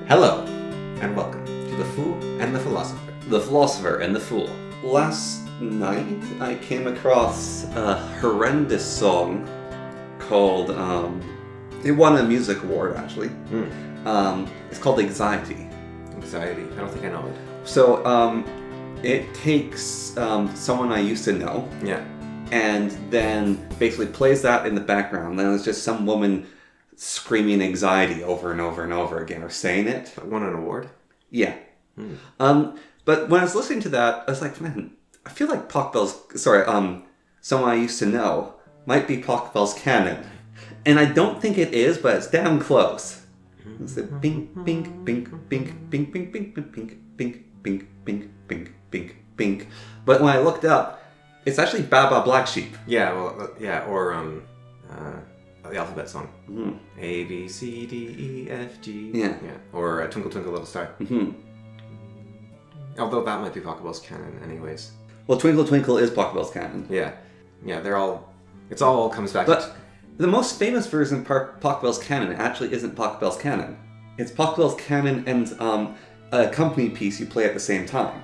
Hello, and welcome to The Fool and the Philosopher. The Philosopher and the Fool. Last night, I came across a horrendous song called, it won a music award, actually. It's called Anxiety. Anxiety. I don't think I know it. So, it takes someone I used to know, Yeah. and then basically plays that in the background. Then it's just some woman screaming anxiety over and over and over again, or saying it. It won an award? Yeah. But when I was listening to that, I was like, man, I feel like someone I used to know might be Pachelbel's Canon. And I don't think it is, but it's damn close. It's the bing, bing, bing, bing, bing, bing, bing, bing, bing, bing, bing, bing, bing, bing, bing. But when I looked up, it's actually Baba Black Sheep. Yeah, well, yeah, or the alphabet song. A, B, C, D, E, F, G. Yeah. Or Twinkle Twinkle Little Star. Although that might be Pachelbel's Canon anyways. Well, Twinkle Twinkle is Pachelbel's Canon. Yeah, it all comes back But the most famous version of Pachelbel's Canon actually isn't Pachelbel's Canon. It's Pachelbel's Canon and a company piece you play at the same time.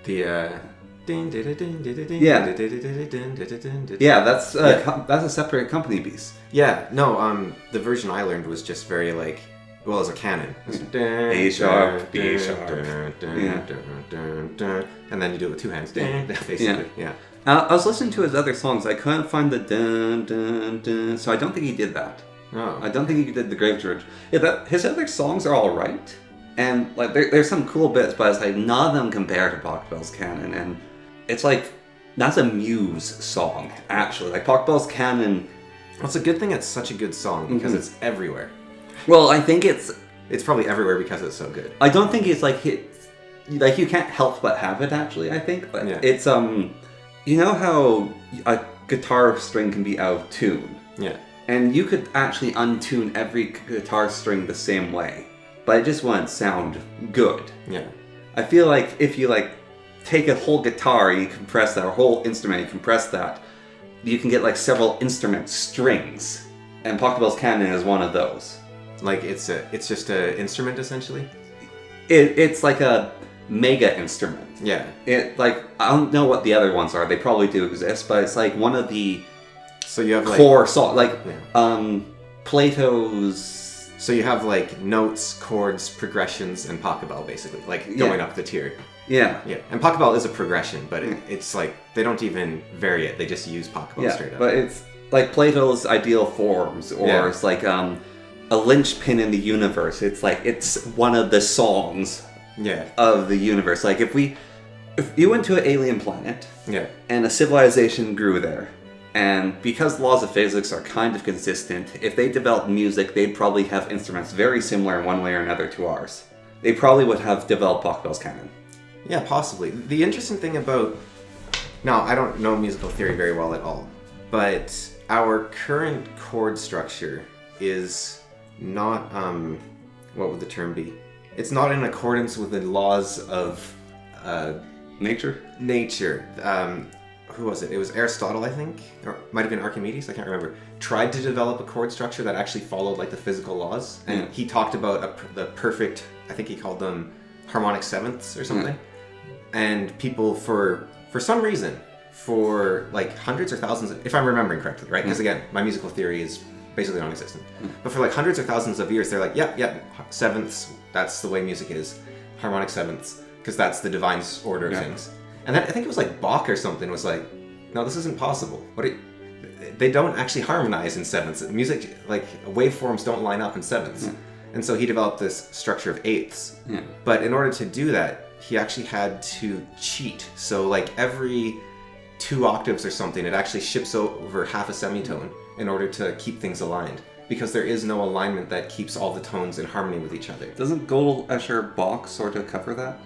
The Yeah, that's a separate company piece. Yeah, no, the version I learned was just very like, well, as a canon. A sharp, B sharp. And then you do it with two hands, basically. Yeah. I was listening to his other songs. I couldn't find the dun dun dun, so I don't think he did that. Oh. I don't think he did the Grave Dirge. Yeah, his other songs are all right, and like there's some cool bits, but it's like none of them compare to Pachelbel's Canon, and it's like that's a Muse song actually. Like Pachelbel's Canon. Well, it's a good thing it's such a good song because it's everywhere. Well, I think it's probably everywhere because it's so good. I don't think it's like you can't help but have it actually. I think, but it's you know how a guitar string can be out of tune. Yeah. And you could actually untune every guitar string the same way, but it just wouldn't sound good. Yeah. I feel like if you take a whole guitar, you compress that, or a whole instrument, you compress that, you can get like several instrument strings, and Pachelbel's Canon is one of those. Like it's just an instrument essentially. It's like a mega instrument. Yeah. I don't know what the other ones are. They probably do exist, but it's like one of the so you have core songs, Plato's. So you have like notes, chords, progressions, and Pachelbel basically, like going up the tier. Yeah. Yeah. And Pachelbel is a progression, but it's like they don't even vary it. They just use Pachelbel straight up. But it's like Plato's ideal forms, or it's like a linchpin in the universe. It's like it's one of the songs of the universe. Like if you went to an alien planet and a civilization grew there, and because laws of physics are kind of consistent, if they developed music, they'd probably have instruments very similar in one way or another to ours. They probably would have developed Pachelbel's Canon. Yeah, possibly. The interesting thing about... Now, I don't know musical theory very well at all, but our current chord structure is not, what would the term be? It's not in accordance with the laws of... Nature? Nature. Who was it? It was Aristotle, I think? Or might have been Archimedes, I can't remember. Tried to develop a chord structure that actually followed like the physical laws. And he talked about the perfect, I think he called them harmonic sevenths or something. And people for some reason, for like hundreds or thousands, if I'm remembering correctly, right? Because again, my musical theory is basically non-existent. But for like hundreds or thousands of years, they're like, yep, sevenths, that's the way music is. Harmonic sevenths, because that's the divine order of things. And then I think it was like Bach or something was like, no, this isn't possible. They don't actually harmonize in sevenths. Music, like waveforms don't line up in sevenths. And so he developed this structure of eighths. But in order to do that, he actually had to cheat. So like every 2 octaves or something, it actually ships over half a semitone in order to keep things aligned. Because there is no alignment that keeps all the tones in harmony with each other. Doesn't Gödel, Escher, Bach sort of cover that?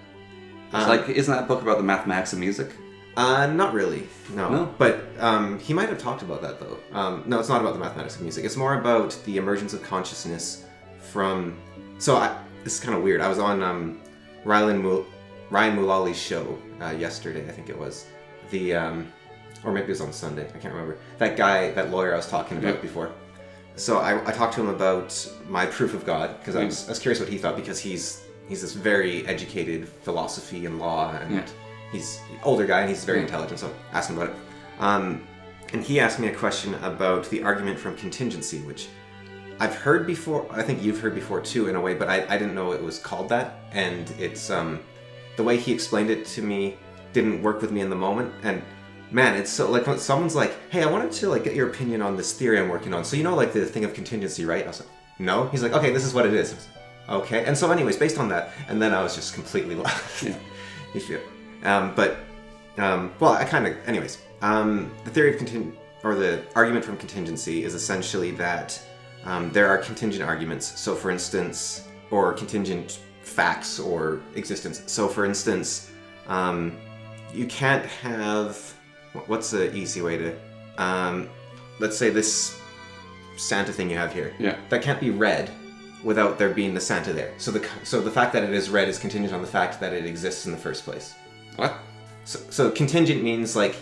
It's isn't that a book about the mathematics of music? Not really, no. But he might have talked about that though. No, it's not about the mathematics of music. It's more about the emergence of consciousness from... this is kind of weird. I was on Ryan Mullally's show yesterday, I think it was. Or maybe it was on Sunday, I can't remember. That guy, that lawyer I was talking about before. So I talked to him about my proof of God, because I was curious what he thought, because he's this very educated philosophy and law, and he's an older guy, and he's very intelligent, so I asked him about it. And he asked me a question about the argument from contingency, which I've heard before. I think you've heard before too, in a way, but I didn't know it was called that. And it's the way he explained it to me didn't work with me in the moment. And man, it's so like when someone's like, "Hey, I wanted to like get your opinion on this theory I'm working on." So you know, like the thing of contingency, right? I was like, "No." He's like, "Okay, this is what it is." I was like, okay. And so, anyways, based on that, and then I was just completely lost. You feel, well, I kind of, anyways. The theory of the argument from contingency is essentially that there are contingent arguments. So, for instance, or contingent facts or existence. So, for instance, you can't have. What's the easy way to? Let's say this Santa thing you have here. Yeah. That can't be red without there being the Santa there. So the fact that it is red is contingent on the fact that it exists in the first place. What? So contingent means like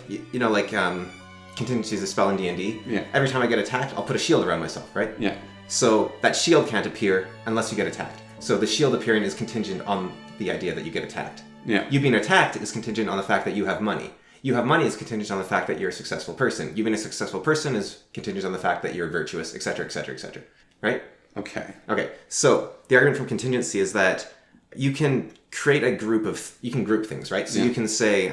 contingency is a spell in D&D. Yeah. Every time I get attacked, I'll put a shield around myself, right? Yeah. So that shield can't appear unless you get attacked. So the shield appearing is contingent on the idea that you get attacked. Yeah. You being attacked is contingent on the fact that you have money. You have money is contingent on the fact that you're a successful person. You being a successful person is contingent on the fact that you're virtuous, etc., etc., etc. Right? Okay. Okay. So the argument from contingency is that you can create a group of, you can group things, right? So you can say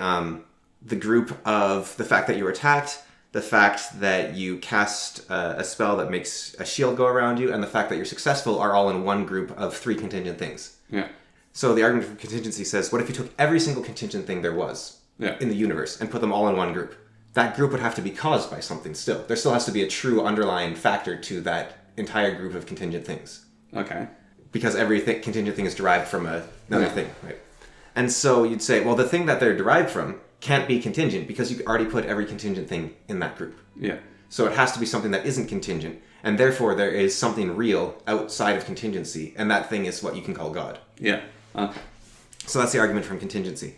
the group of the fact that you were attacked, the fact that you cast a spell that makes a shield go around you, and the fact that you're successful are all in one group of three contingent things. Yeah. So the argument from contingency says, what if you took every single contingent thing there was in the universe and put them all in one group? That group would have to be caused by something still. There still has to be a true underlying factor to that entire group of contingent things. Okay. Because every contingent thing is derived from another thing, right? And so you'd say, well, the thing that they're derived from can't be contingent because you already put every contingent thing in that group. Yeah. So it has to be something that isn't contingent, and therefore there is something real outside of contingency, and that thing is what you can call God. Yeah. Okay. So that's the argument from contingency.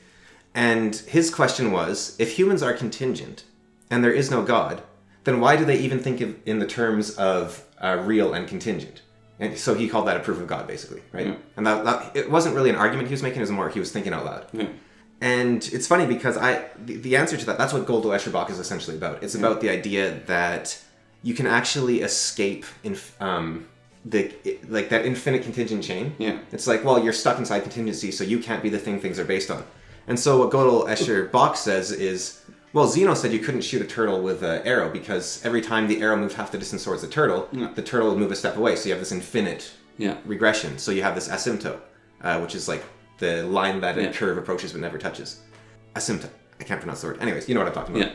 And his question was, if humans are contingent and there is no God, then why do they even think in the terms of real and contingent? And so he called that a proof of God, basically, right? Yeah. And that it wasn't really an argument he was making, it was more he was thinking out loud. Yeah. And it's funny because the answer to that, that's what Gödel Escher is essentially about. It's about the idea that you can actually escape that infinite contingent chain. Yeah. It's like, well, you're stuck inside contingency, so you can't be the thing things are based on. And so what Gödel Escher says is, well, Zeno said you couldn't shoot a turtle with an arrow because every time the arrow moved half the distance towards the turtle would move a step away. So you have this infinite regression. So you have this asymptote, which is like the line that a curve approaches but never touches. Asymptote. I can't pronounce the word. Anyways, you know what I'm talking about.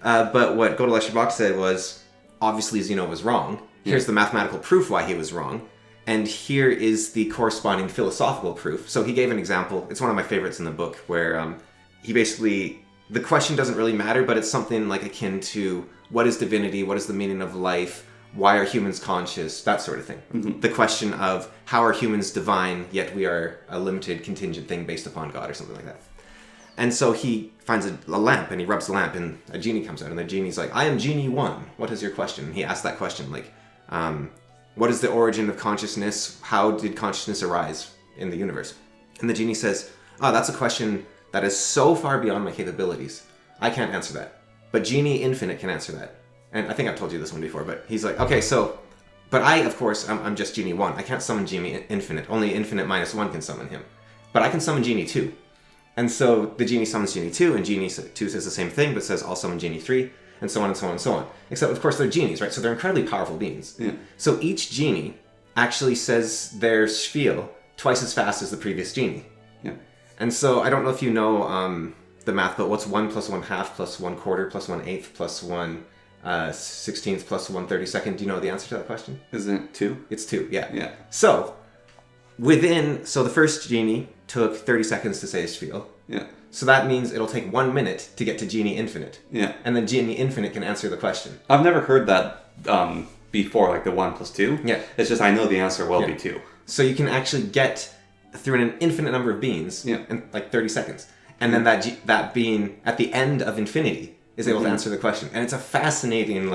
Yeah. But what Gödel Escher said was, obviously Zeno was wrong. Here's the mathematical proof why he was wrong. And here is the corresponding philosophical proof. So he gave an example. It's one of my favorites in the book where he basically, the question doesn't really matter, but it's something like akin to what is divinity? What is the meaning of life? Why are humans conscious? That sort of thing. Mm-hmm. The question of how are humans divine, yet we are a limited contingent thing based upon God or something like that. And so he finds a lamp and he rubs the lamp and a genie comes out and the genie's like, I am Genie 1. What is your question? And he asks that question like, what is the origin of consciousness? How did consciousness arise in the universe? And the genie says, that's a question that is so far beyond my capabilities. I can't answer that. But Genie Infinite can answer that. And I think I've told you this one before, but he's like, okay, so, but I, of course, I'm just Genie 1. I can't summon Genie Infinite. Only Infinite minus 1 can summon him. But I can summon Genie 2. And so the genie summons Genie 2, and Genie 2 says the same thing, but says, I'll summon Genie 3, and so on and so on and so on. Except, of course, they're genies, right? So they're incredibly powerful beings. Yeah. So each genie actually says their spiel twice as fast as the previous genie. Yeah. And so I don't know if you know the math, but what's 1 plus 1/2 plus 1/4 plus 1/8 plus 1/16 plus 1/32? Do you know the answer to that question? Isn't it 2? It's 2, yeah. Yeah. So the first genie took 30 seconds to say his spiel. Yeah. So that means it'll take 1 minute to get to Genie Infinite. Yeah. And then Genie Infinite can answer the question. I've never heard that before, like the 1 plus 2. Yeah. It's just I know the answer will be 2. So you can actually get through an infinite number of beings in like 30 seconds. And then that being at the end of infinity is able to answer the question. And it's a fascinating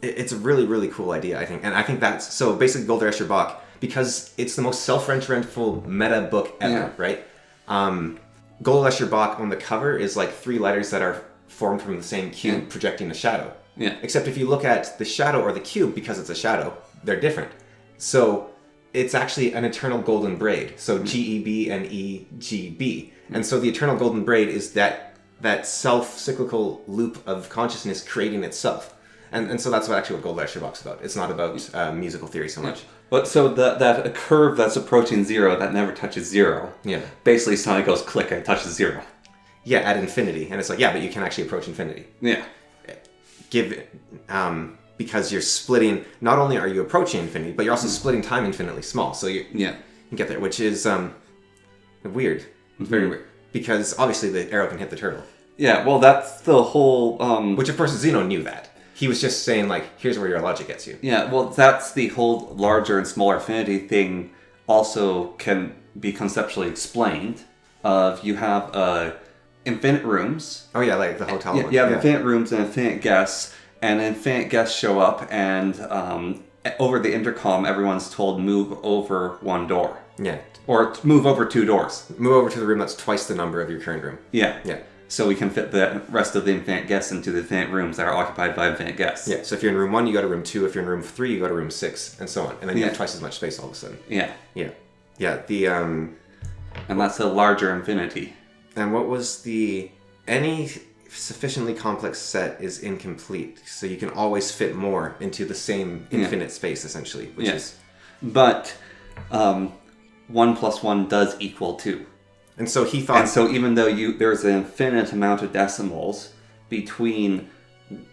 it's a really, really cool idea, I think. And I think that's... So basically, Golder Escher Bach, because it's the most self-referential meta book ever, right? Golder Escher Bach on the cover is like 3 letters that are formed from the same cube projecting a shadow. Yeah. Except if you look at the shadow or the cube, because it's a shadow, they're different. So it's actually an eternal golden braid. So GEB and EGB. And so the eternal golden braid is that self-cyclical loop of consciousness creating itself. And so that's what Golder Escher Bach's about. It's not about musical theory so much. But so that a curve that's approaching 0 that never touches 0. Yeah. Basically, suddenly goes click and it touches 0. Yeah, at infinity. And it's like, yeah, but you can actually approach infinity. Yeah. Because you're splitting, not only are you approaching infinity, but you're also splitting time infinitely small. So you can get there, which is weird. It's very weird. Because obviously the arrow can hit the turtle. Yeah, well, that's the whole... Which, of course, Zeno knew that. He was just saying, like, here's where your logic gets you. Yeah, well, that's the whole larger and smaller affinity thing also can be conceptually explained. You have infinite rooms. Oh, yeah, like the hotel one. You have infinite rooms and infinite guests, and infinite guests show up, and over the intercom, everyone's told, move over 1 door. Yeah. Or move over 2 doors. Move over to the room that's twice the number of your current room. Yeah. Yeah. So we can fit the rest of the infinite guests into the infinite rooms that are occupied by infinite guests. Yeah, so if you're in room 1, you go to room 2. If you're in room 3, you go to room 6, and so on. And then you have twice as much space all of a sudden. Yeah. Yeah. Yeah, the... And that's a larger infinity. And what was any sufficiently complex set is incomplete, so you can always fit more into the same infinite space, essentially, which is... But 1 plus 1 does equal 2. And so he thought... And so even though there's an infinite amount of decimals between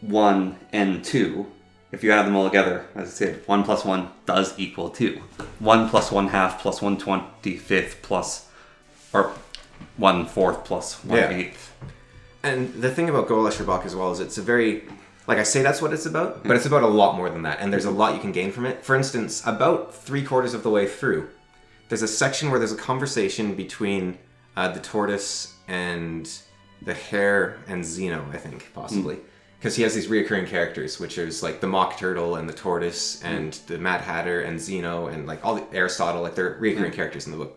1 and 2, if you add them all together, as I said, 1 plus 1 does equal 2. 1 plus 1 half plus 1 25th plus... Or 1 fourth plus 1 eighth. And the thing about Golder Escher Bach as well is it's a very... Like I say that's what it's about, but it's about a lot more than that. And there's a lot you can gain from it. For instance, about 3/4 of the way through, there's a section where there's a conversation between... the tortoise and the hare and Zeno, I think, possibly. Because he has these reoccurring characters, which is like the mock turtle and the tortoise and the Mad Hatter and Zeno and like all the Aristotle, like they're reoccurring characters in the book.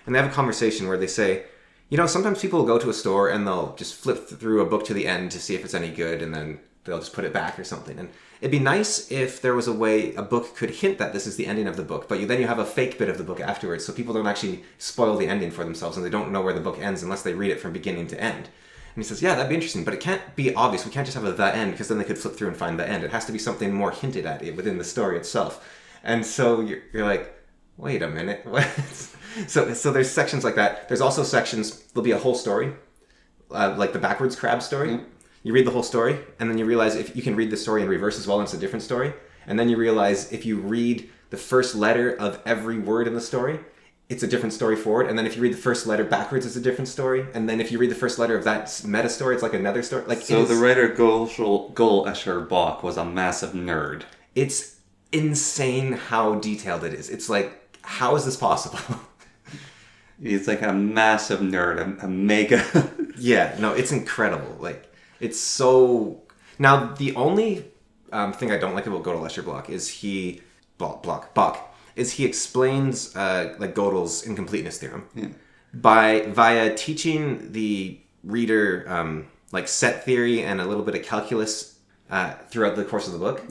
And they have a conversation where they say, you know, sometimes people will go to a store and they'll just flip through a book to the end to see if it's any good and then they'll just put it back or something. And it'd be nice if there was a way a book could hint that this is the ending of the book, but then you have a fake bit of the book afterwards, so people don't actually spoil the ending for themselves and they don't know where the book ends unless they read it from beginning to end. And he says, yeah, that'd be interesting, but it can't be obvious. We can't just have a the end, because then they could flip through and find the end. It has to be something more hinted at within the story itself. And so you're like, wait a minute, what? So there's sections like that. There's also sections, there'll be a whole story, like the backwards crab story. Mm-hmm. You read the whole story, and then you realize if you can read the story in reverse as well, and it's a different story. And then you realize if you read the first letter of every word in the story, it's a different story forward. And then if you read the first letter backwards, it's a different story. And then if you read the first letter of that meta story, it's like another story. Like so the writer Golder Escher Bach was a massive nerd. It's insane how detailed it is. It's like, how is this possible? He's like a massive nerd, a mega... Yeah, no, it's incredible. Like, it's so... Now, the only thing I don't like about Golder Escher Bach is Bach is he explains like Gödel's incompleteness theorem via teaching the reader like set theory and a little bit of calculus throughout the course of the book,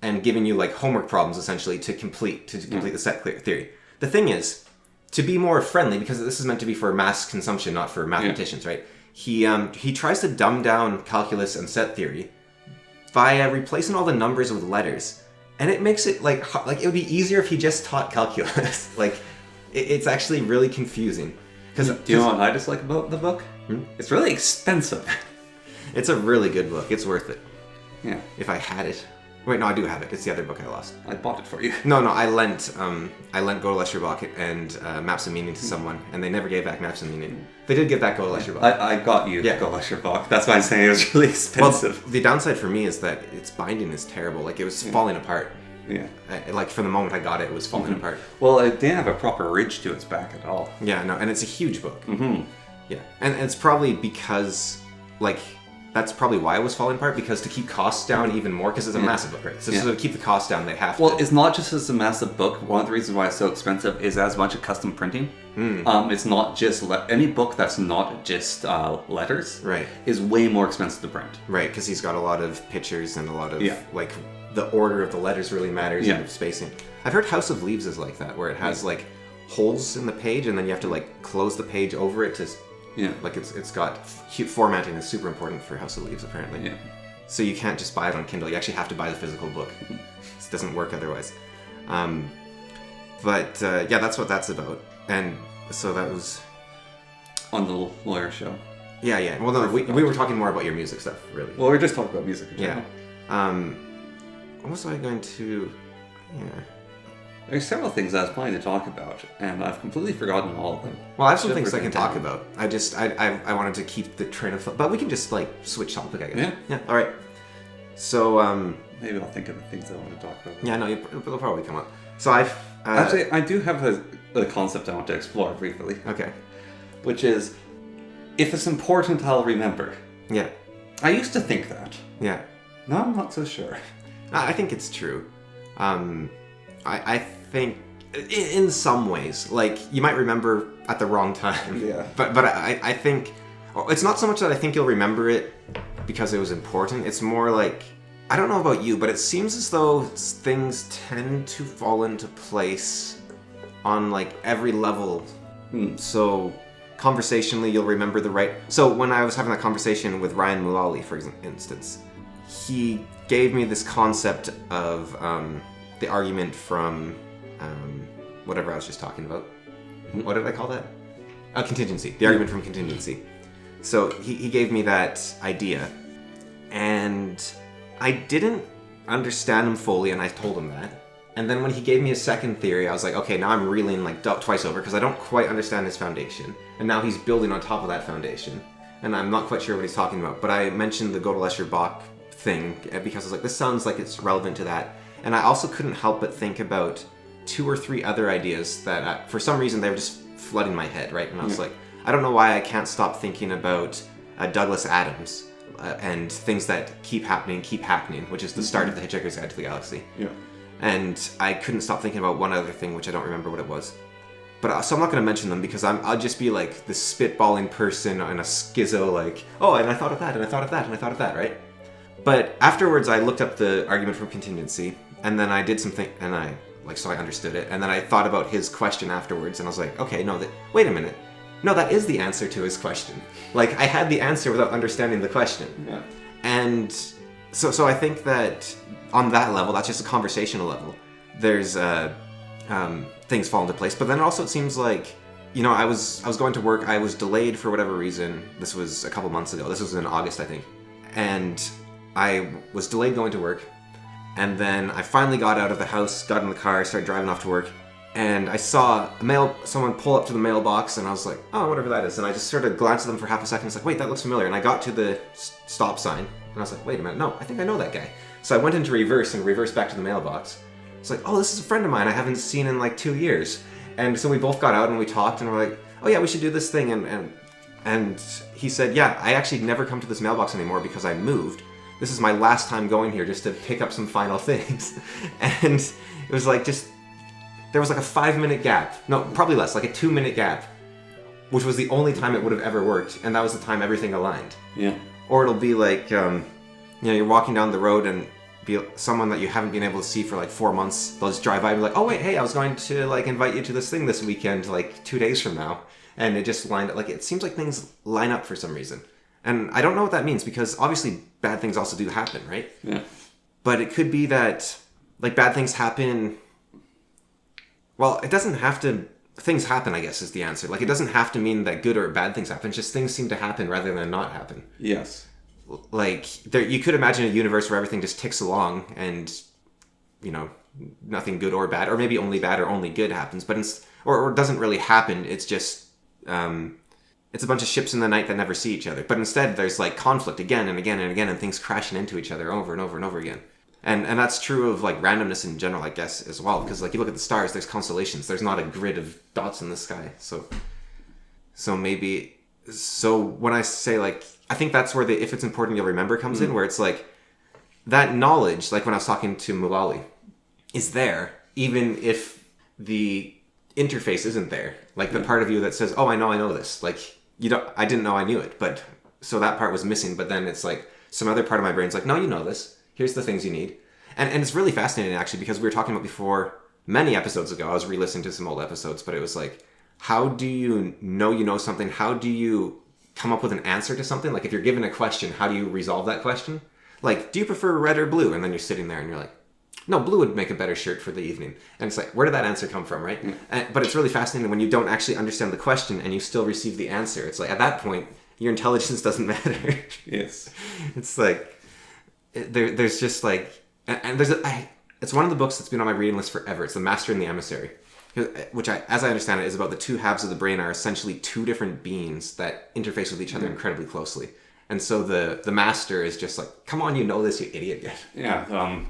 and giving you like homework problems essentially to complete the set theory. The thing is, to be more friendly, because this is meant to be for mass consumption, not for mathematicians, right? He tries to dumb down calculus and set theory by replacing all the numbers with letters, and it makes it like it would be easier if he just taught calculus. Like it's actually really confusing. Do you know what I dislike about the book? It's really expensive. It's a really good book. It's worth it. Yeah. If I had it. Wait, no, I do have it. It's the other book I lost. I bought it for you. No, I lent Golder Escher Bach and Maps of Meaning to someone, and they never gave back Maps of Meaning. They did give back Golder Escher Bach. I got you Golder Escher Bach. That's why I'm saying it was really expensive. Well, the downside for me is that its binding is terrible. Like, it was falling apart. Yeah. Like, from the moment I got it, it was falling apart. Well, it didn't have a proper ridge to its back at all. Yeah, no, and it's a huge book. Mm-hmm. Yeah, and it's probably because, like, that's probably why it was falling apart, because to keep costs down even more, because it's a massive book, right? So to keep the costs down, they have to. Well, it's not just as a massive book. One of the reasons why it's so expensive is as much of custom printing. It's not just any book that's not just letters. Right. Is way more expensive to print. Right, because he's got a lot of pictures and a lot of like the order of the letters really matters and the spacing. I've heard House of Leaves is like that, where it has like holes in the page, and then you have to like close the page over it to. Yeah, like it's got formatting is super important for House of Leaves apparently. Yeah. So you can't just buy it on Kindle. You actually have to buy the physical book. It doesn't work otherwise. But that's what that's about. And so that was on the lawyer show. Yeah. Well, no, we were talking more about your music stuff, really. Well, we were just talking about music in general. Yeah. What was I going to? Yeah. There's several things I was planning to talk about, and I've completely forgotten all of them. Well, I have some things I can talk about. I wanted to keep the train of thought, but we can just like switch topic, I guess. Yeah. All right. So maybe I'll think of the things I want to talk about. Yeah, no, they'll probably come up. So actually, I do have a concept I want to explore briefly. Okay. Which is, if it's important, I'll remember. Yeah. I used to think that. Yeah. No, I'm not so sure. I think it's true. I think in some ways, like, you might remember at the wrong time. Yeah. But I think it's not so much that I think you'll remember it because it was important. It's more like, I don't know about you, but it seems as though things tend to fall into place on like every level. So conversationally, you'll remember the right. So when I was having that conversation with Ryan Mullally, for instance, he gave me this concept of the argument from whatever I was just talking about. What did I call that? Contingency. The argument from contingency. So he gave me that idea, and I didn't understand him fully, and I told him that. And then when he gave me a second theory, I was like, okay, now I'm reeling like twice over, because I don't quite understand his foundation. And now he's building on top of that foundation, and I'm not quite sure what he's talking about. But I mentioned the Gödel Bach thing because I was like, this sounds like it's relevant to that. And I also couldn't help but think about 2 or 3 other ideas that for some reason they were just flooding my head, right? And I was like, I don't know why I can't stop thinking about Douglas Adams and things that keep happening, which is the start of The Hitchhiker's Guide to the Galaxy. Yeah. And I couldn't stop thinking about one other thing, which I don't remember what it was. But so I'm not going to mention them because I'll just be like the spitballing person in a schizo, like, oh, and I thought of that, and I thought of that, and I thought of that, right? But afterwards, I looked up the argument from contingency, and then I did something, and so I understood it, and then I thought about his question afterwards, and I was like, okay, no, wait a minute. No, that is the answer to his question. Like, I had the answer without understanding the question. Yeah. And so I think that on that level, that's just a conversational level, there's things fall into place. But then also it seems like, I was going to work, I was delayed for whatever reason. This was a couple months ago. This was in August, I think. And I was delayed going to work. And then I finally got out of the house, got in the car, started driving off to work. And I saw someone pull up to the mailbox, and I was like, oh, whatever that is. And I just sort of glanced at them for half a second. I was like, wait, that looks familiar. And I got to the stop sign, and I was like, wait a minute, no, I think I know that guy. So I went into reverse and reversed back to the mailbox. It's like, oh, this is a friend of mine I haven't seen in like 2 years. And so we both got out and we talked, and we're like, oh yeah, we should do this thing. And he said, yeah, I actually never come to this mailbox anymore because I moved. This is my last time going here just to pick up some final things. And it was like there was like a 5-minute gap. No, probably less, like a 2-minute gap, which was the only time it would have ever worked. And that was the time everything aligned. Yeah. Or it'll be like, you're walking down the road and be someone that you haven't been able to see for like 4 months. They'll just drive by and be like, oh wait, hey, I was going to like invite you to this thing this weekend, like 2 days from now. And it just lined up. Like, it seems like things line up for some reason. And I don't know what that means, because obviously bad things also do happen, right? Yeah. But it could be that, like, bad things happen. Well, it doesn't have to. Things happen, I guess, is the answer. Like, it doesn't have to mean that good or bad things happen. It's just things seem to happen rather than not happen. Yes. Like, you could imagine a universe where everything just ticks along and, nothing good or bad, or maybe only bad or only good happens, but or it doesn't really happen. It's just. It's a bunch of ships in the night that never see each other. But instead, there's like conflict again and again and again, and things crashing into each other over and over and over again. And that's true of like randomness in general, I guess, as well. Because like you look at the stars, there's constellations. There's not a grid of dots in the sky. So maybe So when I say like, I think that's where the if it's important you'll remember comes in, where it's like that knowledge, like when I was talking to Mulally, is there even if the interface isn't there. Like the part of you that says, "Oh, I know this." Like I didn't know I knew it, but so that part was missing. But then it's like some other part of my brain's like, "No, you know this. Here's the things you need." And it's really fascinating actually, because we were talking about before many episodes ago. I was re-listening to some old episodes, but it was like, how do you know something? How do you come up with an answer to something? Like if you're given a question, how do you resolve that question? Like, do you prefer red or blue? And then you're sitting there and you're like, no, blue would make a better shirt for the evening. And it's like, where did that answer come from, right? But it's really fascinating when you don't actually understand the question and you still receive the answer. It's like, at that point, your intelligence doesn't matter. Yes. It's like, there's just like, and it's one of the books that's been on my reading list forever. It's The Master and the Emissary, which, as I understand it, is about the two halves of the brain are essentially two different beings that interface with each other incredibly closely. And so the master is just like, come on, you know this, you idiot. Yeah.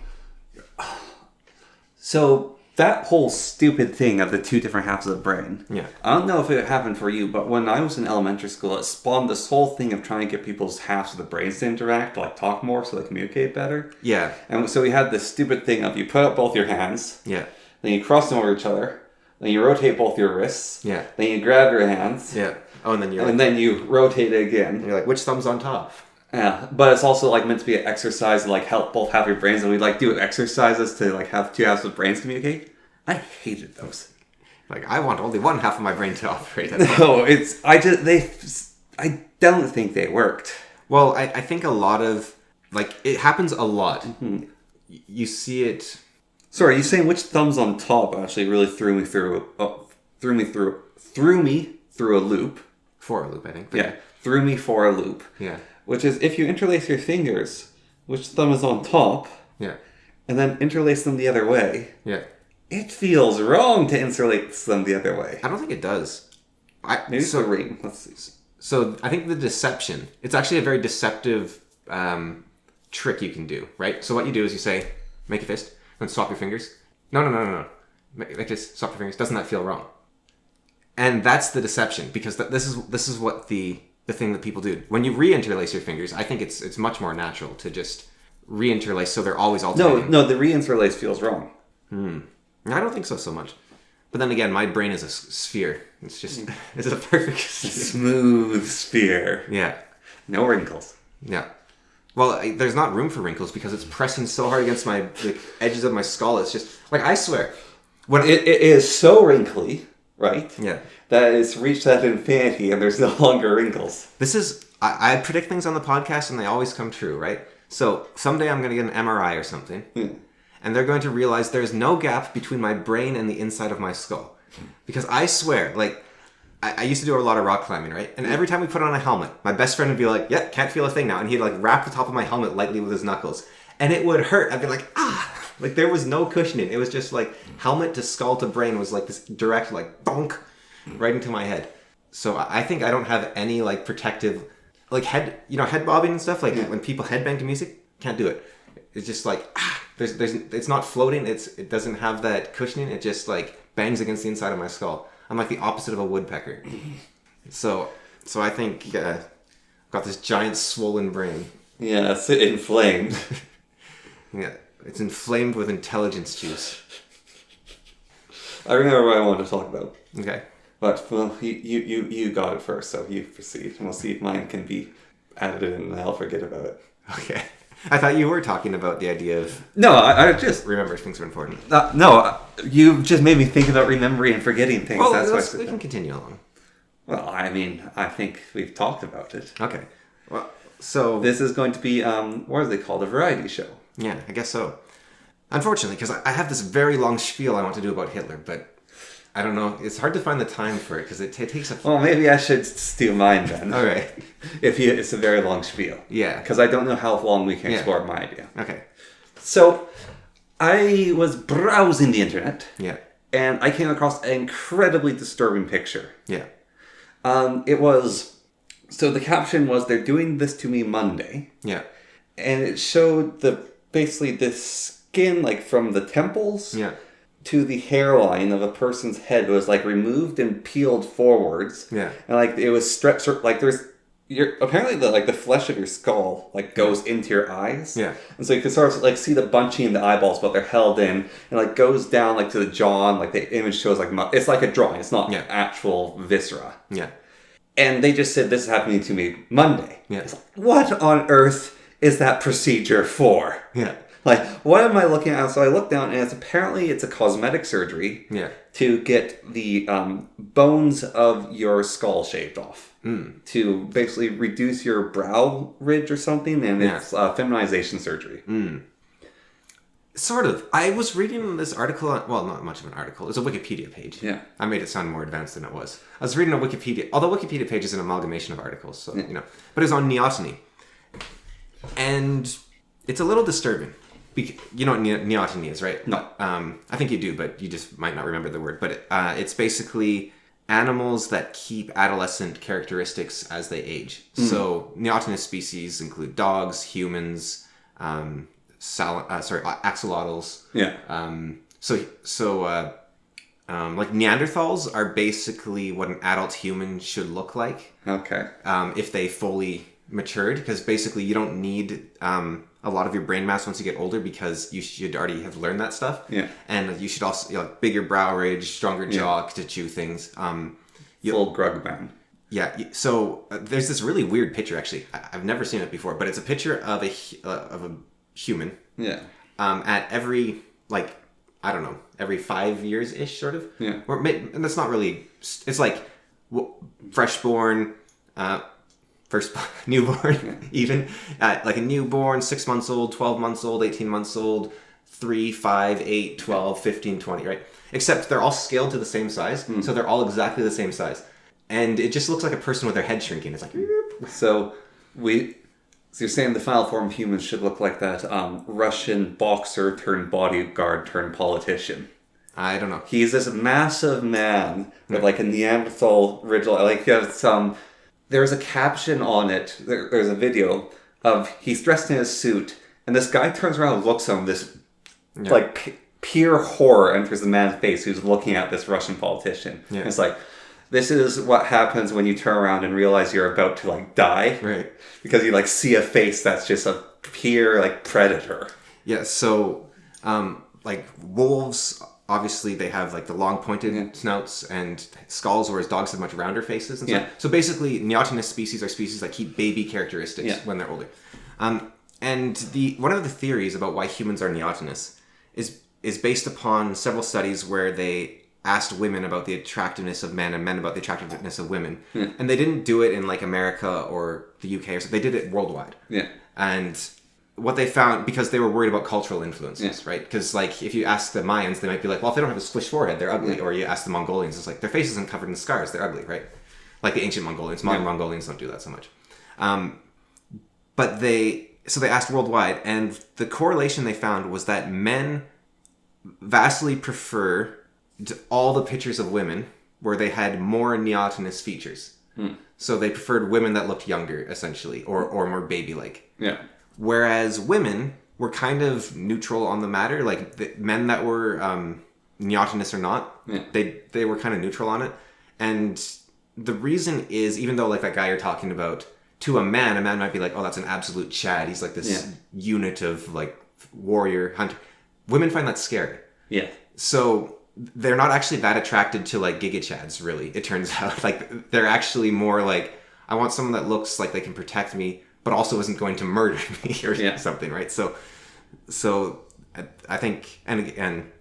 So that whole stupid thing of the two different halves of the brain. Yeah. I don't know if it happened for you, but when I was in elementary school, it spawned this whole thing of trying to get people's halves of the brains to interact, like talk more so they communicate better. Yeah. And so we had this stupid thing of you put up both your hands. Yeah. Then you cross them over each other. Then you rotate both your wrists. Yeah. Then you grab your hands. Yeah. Oh, and then then you rotate it again. And you're like, which thumb's on top? Yeah, but it's also like meant to be an exercise to like help both have your brains, and we like do exercises to like have two halves of brains communicate. I hated those. Like, I want only one half of my brain to operate. No, I don't think they worked. Well, I think a lot of like it happens a lot. Mm-hmm. You see it. Sorry, you saying which thumb's on top actually really threw me through a loop. For a loop, I think. Yeah, threw me for a loop. Yeah. Which is, if you interlace your fingers, which thumb is on top, yeah, and then interlace them the other way, yeah, it feels wrong to interlace them the other way. I don't think it does. Maybe it's the ring. Let's see. So I think the deception, it's actually a very deceptive trick you can do, right? So what you do is you say, make a fist, then swap your fingers. No. Like this, swap your fingers. Doesn't that feel wrong? And that's the deception, because this is what the thing that people do. When you re-interlace your fingers, I think it's much more natural to just re-interlace so they're always alternating. No, the re-interlace feels wrong. I don't think so much. But then again, my brain is a sphere. It's just, it's a perfect smooth sphere. Yeah. No wrinkles. Yeah. Well, there's not room for wrinkles because it's pressing so hard against the edges of my skull. It's just, like, I swear. When it is so wrinkly, right? Yeah. That it's reached that infinity and there's no longer wrinkles. This is, I predict things on the podcast and they always come true, right? So someday I'm going to get an MRI or something. And they're going to realize there's no gap between my brain and the inside of my skull. Because I swear, like, I used to do a lot of rock climbing, right? And every time we put on a helmet, my best friend would be like, yeah, can't feel a thing now. And he'd like wrap the top of my helmet lightly with his knuckles. And it would hurt. I'd be like, ah! Like there was no cushioning. It was just like helmet to skull to brain was like this direct, like, bonk, right into my head. So I think I don't have any like protective, like head bobbing and stuff. Like when people headbang to music, can't do it. It's just like, it's not floating. It doesn't have that cushioning. It just like bangs against the inside of my skull. I'm like the opposite of a woodpecker. So I think I've got this giant swollen brain. Yeah, it's inflamed. Yeah, it's inflamed with intelligence juice. I remember what I wanted to talk about. Okay. But, well, you got it first, so you proceed. And we'll see if mine can be added in and I'll forget about it. Okay. I thought you were talking about the idea of... No, I just... Remember things are important. You just made me think about remembering and forgetting things. Well, that's why we can continue along. Well, I mean, I think we've talked about it. Okay. Well, so... This is going to be, what is it called? A variety show. Yeah, I guess so. Unfortunately, because I have this very long spiel I want to do about Hitler, but... I don't know. It's hard to find the time for it because it takes a... Well, maybe I should steal mine then. All right. It's a very long spiel. Yeah. Because I don't know how long we can explore my idea. Okay. So, I was browsing the internet. Yeah. And I came across an incredibly disturbing picture. Yeah. It was... So the caption was, "They're doing this to me Monday." Yeah. And it showed basically the skin, like, from the temples... Yeah. to the hairline of a person's head was like removed and peeled forwards. Yeah. And like it was stretched, like apparently the flesh of your skull like goes into your eyes. Yeah. And so you can sort of like see the bunching in the eyeballs, but they're held in, and like goes down like to the jaw, and like the image shows like it's like a drawing. It's not actual viscera. Yeah. And they just said, this is happening to me Monday. Yeah. It's like, what on earth is that procedure for? Yeah. Like, what am I looking at? So I looked down, and apparently it's a cosmetic surgery to get the bones of your skull shaved off. To basically reduce your brow ridge or something, and it's feminization surgery. Sort of. I was reading this article well, not much of an article. It's a Wikipedia page. Yeah. I made it sound more advanced than it was. I was reading a Wikipedia, although Wikipedia page is an amalgamation of articles, so, but it's on neoteny. And it's a little disturbing. You know what neoteny is, right? No. I think you do, but you just might not remember the word. But it's basically animals that keep adolescent characteristics as they age. So neotenous species include dogs, humans, axolotls. Yeah. Like Neanderthals are basically what an adult human should look like. Okay. If they fully matured, because basically you don't need a lot of your brain mass once you get older, because you should already have learned that stuff. Yeah. And you should also bigger brow ridge, stronger jaw to chew things. Full grug man. Yeah. So there's this really weird picture. Actually, I've never seen it before, but it's a picture of a human. Yeah. At every every 5 years ish, sort of. Yeah. And that's not really. It's like freshborn. Newborn, even like a newborn, 6 months old, 12 months old, 18 months old, 3, 5, 8, 12, 15, 20, right? Except they're all scaled to the same size, so they're all exactly the same size. And it just looks like a person with their head shrinking. It's like... So you're saying the final form of humans should look like that Russian boxer turned bodyguard turned politician. I don't know. He's this massive man with like a Neanderthal ridge, like you have some... There's a caption on it. There's a video of he's dressed in his suit, and this guy turns around and looks at him. This pure horror enters the man's face who's looking at this Russian politician. Yeah. And it's like, this is what happens when you turn around and realize you're about to like die, right? Because you like see a face that's just a pure like predator. Yeah. So, like wolves. Obviously, they have like the long pointed snouts and skulls, whereas dogs have much rounder faces and stuff. Yeah. So basically, neotenous species are species that keep baby characteristics when they're older. And one of the theories about why humans are neotenous is based upon several studies where they asked women about the attractiveness of men and men about the attractiveness of women. Yeah. And they didn't do it in like America or the UK or something. They did it worldwide. Yeah. And what they found, because they were worried about cultural influences, right? Because like if you ask the Mayans, they might be like, well, if they don't have a squished forehead, they're ugly. Or you ask the Mongolians, it's like their face isn't covered in scars, they're ugly, right? Like the ancient Mongolians. Modern Mongolians don't do that so much. But they asked worldwide, and the correlation they found was that men vastly prefer all the pictures of women where they had more neotenous features. So they preferred women that looked younger, essentially, or more baby-like. Yeah. Whereas women were kind of neutral on the matter, like the men that were neotenous or not, they were kind of neutral on it. And the reason is, even though like that guy you're talking about, to a man might be like, oh, that's an absolute Chad. He's like this unit of like warrior hunter. Women find that scary. Yeah. So they're not actually that attracted to like Giga Chads, really. It turns out like they're actually more like, I want someone that looks like they can protect me, but also isn't going to murder me or something, right? So I think, and again,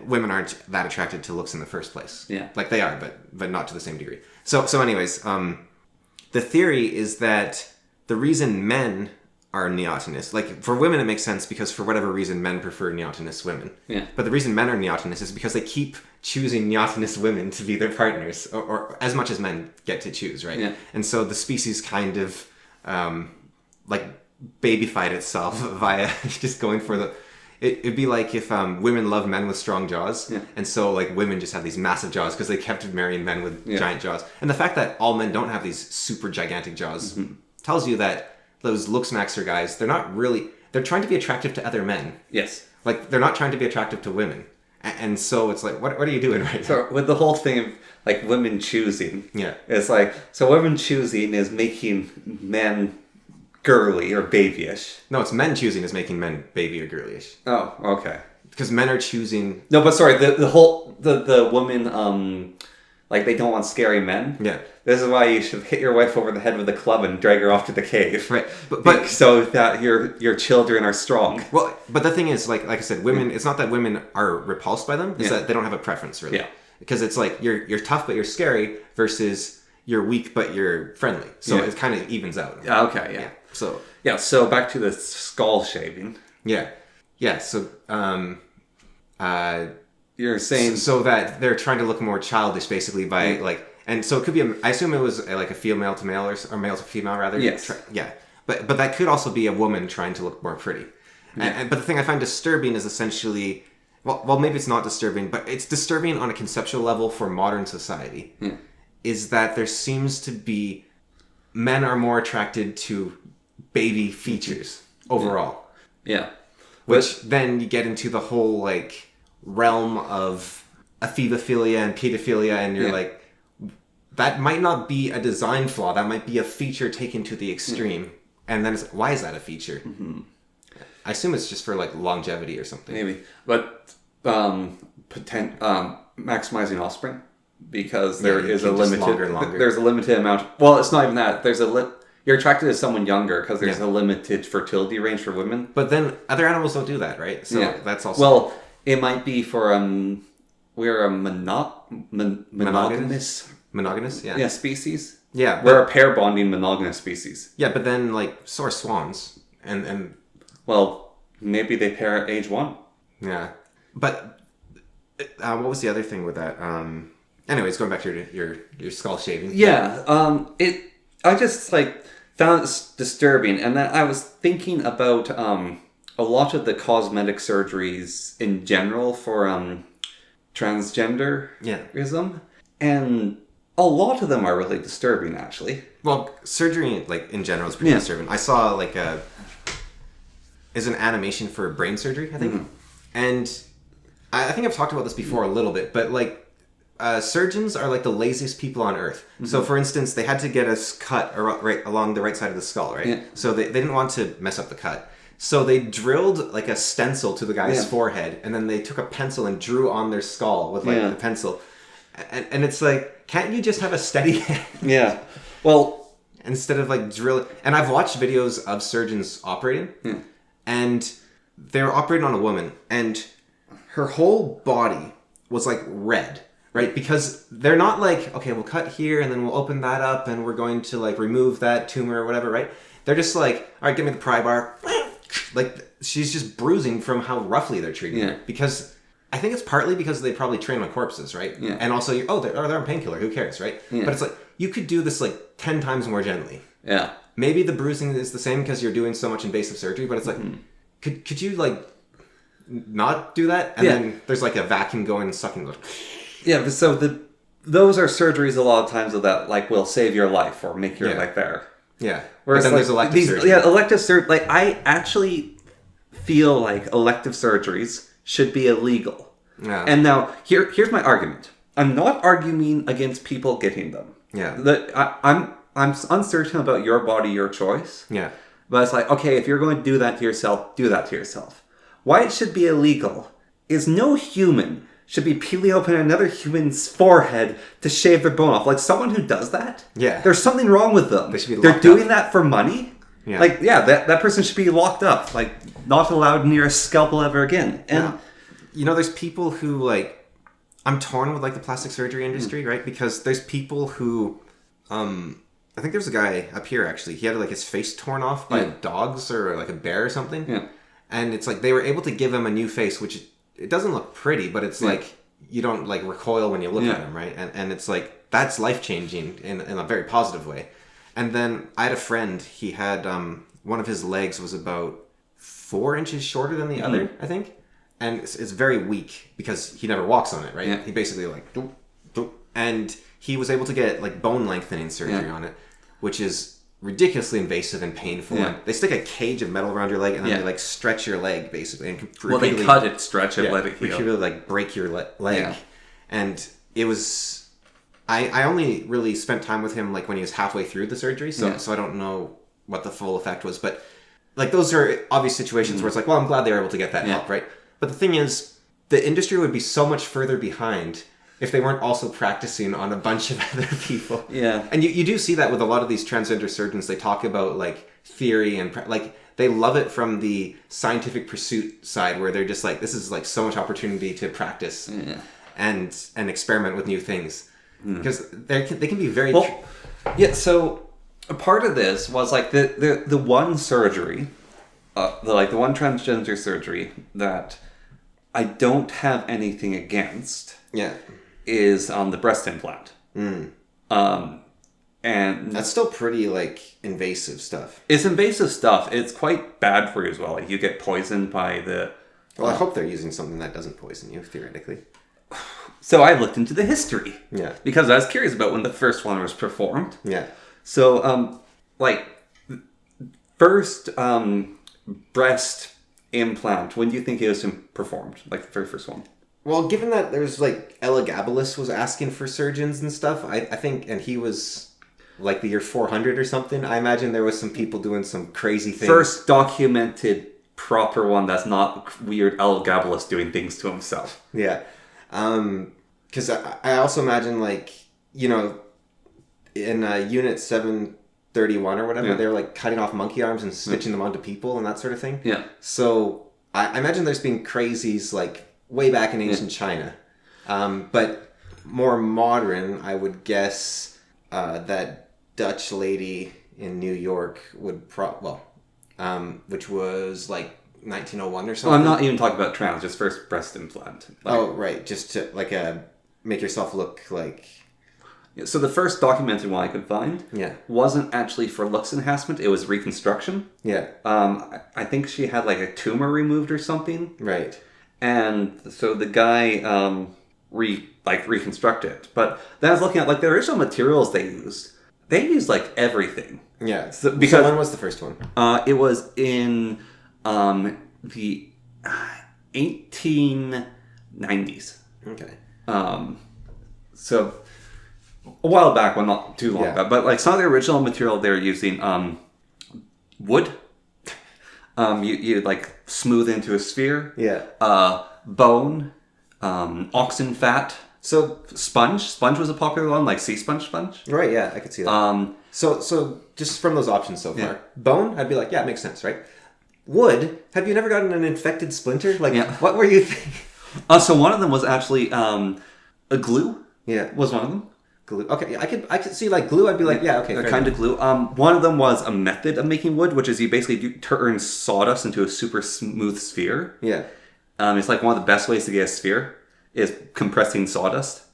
women aren't that attracted to looks in the first place. Yeah, like they are, but not to the same degree. So anyways, the theory is that the reason men are neotenous, like for women it makes sense because for whatever reason men prefer neotenous women. Yeah. But the reason men are neotenous is because they keep choosing neotenous women to be their partners, or as much as men get to choose, right? Yeah. And so the species kind of like babyfied itself via just going for the... It'd be like if women love men with strong jaws, and so like women just have these massive jaws because they kept marrying men with giant jaws. And the fact that all men don't have these super gigantic jaws tells you that those look-maxer guys, they're not really... They're trying to be attractive to other men. Yes. Like, they're not trying to be attractive to women. And so it's like, what are you doing right now? So with the whole thing of like women choosing, it's like, so women choosing is making men girly or babyish. No, it's men choosing is making men baby or girlyish. Oh, okay. Because men are choosing. No, but sorry, the women like they don't want scary men. Yeah. This is why you should hit your wife over the head with a club and drag her off to the cave. Right. But so that your children are strong. Well, but the thing is, like I said, women. It's not that women are repulsed by them. It's that they don't have a preference, really. Yeah. Because it's like you're tough but you're scary versus you're weak but you're friendly. So it kind of evens out. Okay. Yeah. So back to the skull shaving. Yeah. So you're saying so that they're trying to look more childish, basically, by like. And so it could be, I assume it was like a female to male or male to female, rather. Yes. But that could also be a woman trying to look more pretty. Yeah. But the thing I find disturbing is essentially, well, maybe it's not disturbing, but it's disturbing on a conceptual level for modern society, is that there seems to be, men are more attracted to baby features overall. Yeah. Which then you get into the whole, like, realm of ephebophilia and pedophilia, and you're like, that might not be a design flaw. That might be a feature taken to the extreme. And then it's, why is that a feature? Mm-hmm. I assume it's just for like longevity or something. Maybe, but maximizing offspring, because there is a limited. Longer. There's a limited amount. Well, it's not even that. There's you're attracted to someone younger because there's a limited fertility range for women. But then other animals don't do that, right? So that's also well. It might be for we're a monogamous. Monogamous, yeah. Species. Yeah, we're a pair bonding monogamous species. Yeah, but then like so are swans, and well, maybe they pair at age 1. Yeah, but what was the other thing with that? Anyways, going back to your skull shaving. Yeah, I just like found it disturbing, and then I was thinking about a lot of the cosmetic surgeries in general for transgenderism, and a lot of them are really disturbing, actually. Well, surgery, like, in general is pretty disturbing. I saw, like, is an animation for brain surgery, I think. Mm-hmm. And I think I've talked about this before a little bit, but, like, surgeons are, like, the laziest people on Earth. Mm-hmm. So, for instance, they had to get us cut right along the right side of the skull, right? Yeah. So they didn't want to mess up the cut. So they drilled, like, a stencil to the guy's forehead, and then they took a pencil and drew on their skull with, like, the pencil. And it's like, can't you just have a steady hand? Yeah. Well, instead of like drilling. And I've watched videos of surgeons operating, and they were operating on a woman, and her whole body was like red, right? Because they're not like, okay, we'll cut here and then we'll open that up and we're going to like remove that tumor or whatever, right? They're just like, all right, give me the pry bar. Like, she's just bruising from how roughly they're treating her. Because I think it's partly because they probably train on corpses, right? Yeah. And also, they're on painkiller. Who cares, right? Yeah. But it's like, you could do this like 10 times more gently. Yeah. Maybe the bruising is the same because you're doing so much invasive surgery, but it's like, could you like not do that? And then there's like a vacuum going and sucking. Yeah, but so those are surgeries a lot of times that like will save your life or make your life better. Yeah. Whereas but then there's elective surgery. Yeah, elective surgery. Like, I actually feel like elective surgeries should be illegal. Yeah. And now, here's my argument. I'm not arguing against people getting them. Yeah. I'm uncertain about your body, your choice. Yeah. But it's like, okay, if you're going to do that to yourself, do that to yourself. Why it should be illegal is no human should be peeling open another human's forehead to shave their bone off. Like, someone who does that, there's something wrong with them. They should be locked They're doing that for money. Yeah. Like, that person should be locked up. Like, not allowed near a scalpel ever again. And there's people who, like, I'm torn with, like, the plastic surgery industry, right? Because there's people who, I think there's a guy up here, actually. He had, like, his face torn off by dogs or, like, a bear or something. Yeah. And it's like, they were able to give him a new face, which it doesn't look pretty, but it's like, you don't, like, recoil when you look at him, right? And it's like, that's life-changing in a very positive way. And then I had a friend, he had, one of his legs was about 4 inches shorter than the other, I think. And it's very weak because he never walks on it, right? Yeah. He basically like, doop, doop. And he was able to get like bone lengthening surgery on it, which is ridiculously invasive and painful. Yeah. And they stick a cage of metal around your leg and then they like stretch your leg basically. And they cut it, stretch it, let it heal. Repeatedly like break your leg. Yeah. And it was... I only really spent time with him like when he was halfway through the surgery, so I don't know what the full effect was. But like those are obvious situations where it's like, well, I'm glad they were able to get that help, right? But the thing is, the industry would be so much further behind if they weren't also practicing on a bunch of other people. Yeah. And you do see that with a lot of these transgender surgeons. They talk about like theory and like they love it from the scientific pursuit side where they're just like, this is like so much opportunity to practice and experiment with new things. Because they can be very... so a part of this was like the one surgery, the one transgender surgery that I don't have anything against is the breast implant. And that's still pretty like invasive stuff. It's invasive stuff. It's quite bad for you as well. Like you get poisoned by the... Well, I hope they're using something that doesn't poison you, theoretically. So I looked into the history. Yeah. Because I was curious about when the first one was performed. Yeah. So, first breast implant, when do you think it was performed? Like the very first one? Well, given that there's like Elagabalus was asking for surgeons and stuff, I think, and he was like the year 400 or something, I imagine there was some people doing some crazy things. First documented proper one that's not weird Elagabalus doing things to himself. Yeah. Because I also imagine, like, you know, in Unit 731 or whatever, they're, like, cutting off monkey arms and stitching them onto people and that sort of thing. Yeah. So I imagine there's been crazies, like, way back in ancient China. But more modern, I would guess that Dutch lady in New York would which was, like, 1901 or something. Well, I'm not even talking about trans, just first breast implant. Right. Just to, like, make yourself look like... So the first documented one I could find wasn't actually for looks enhancement, it was reconstruction. Yeah. I think she had, like, a tumor removed or something. Right. And so the guy reconstructed it. But then I was looking at, like, the original materials they used. They used, like, everything. Yeah. So when was the first one? It was in... the 1890s. Okay. So a while back, well, not too long back, but like some of the original material they were using, wood. You like smooth into a sphere. Yeah. Bone, oxen fat. So sponge was a popular one, like sea sponge. Right. Yeah, I could see that. So just from those options so far, bone, I'd be like, yeah, it makes sense, right? Wood, have you never gotten an infected splinter? Like, what were you thinking? So one of them was actually a glue. Yeah, was one of them. Glue. Okay, I could see like glue. I'd be like, okay, a kind of glue. One of them was a method of making wood, which is you basically turn sawdust into a super smooth sphere. Yeah. It's like one of the best ways to get a sphere is compressing sawdust.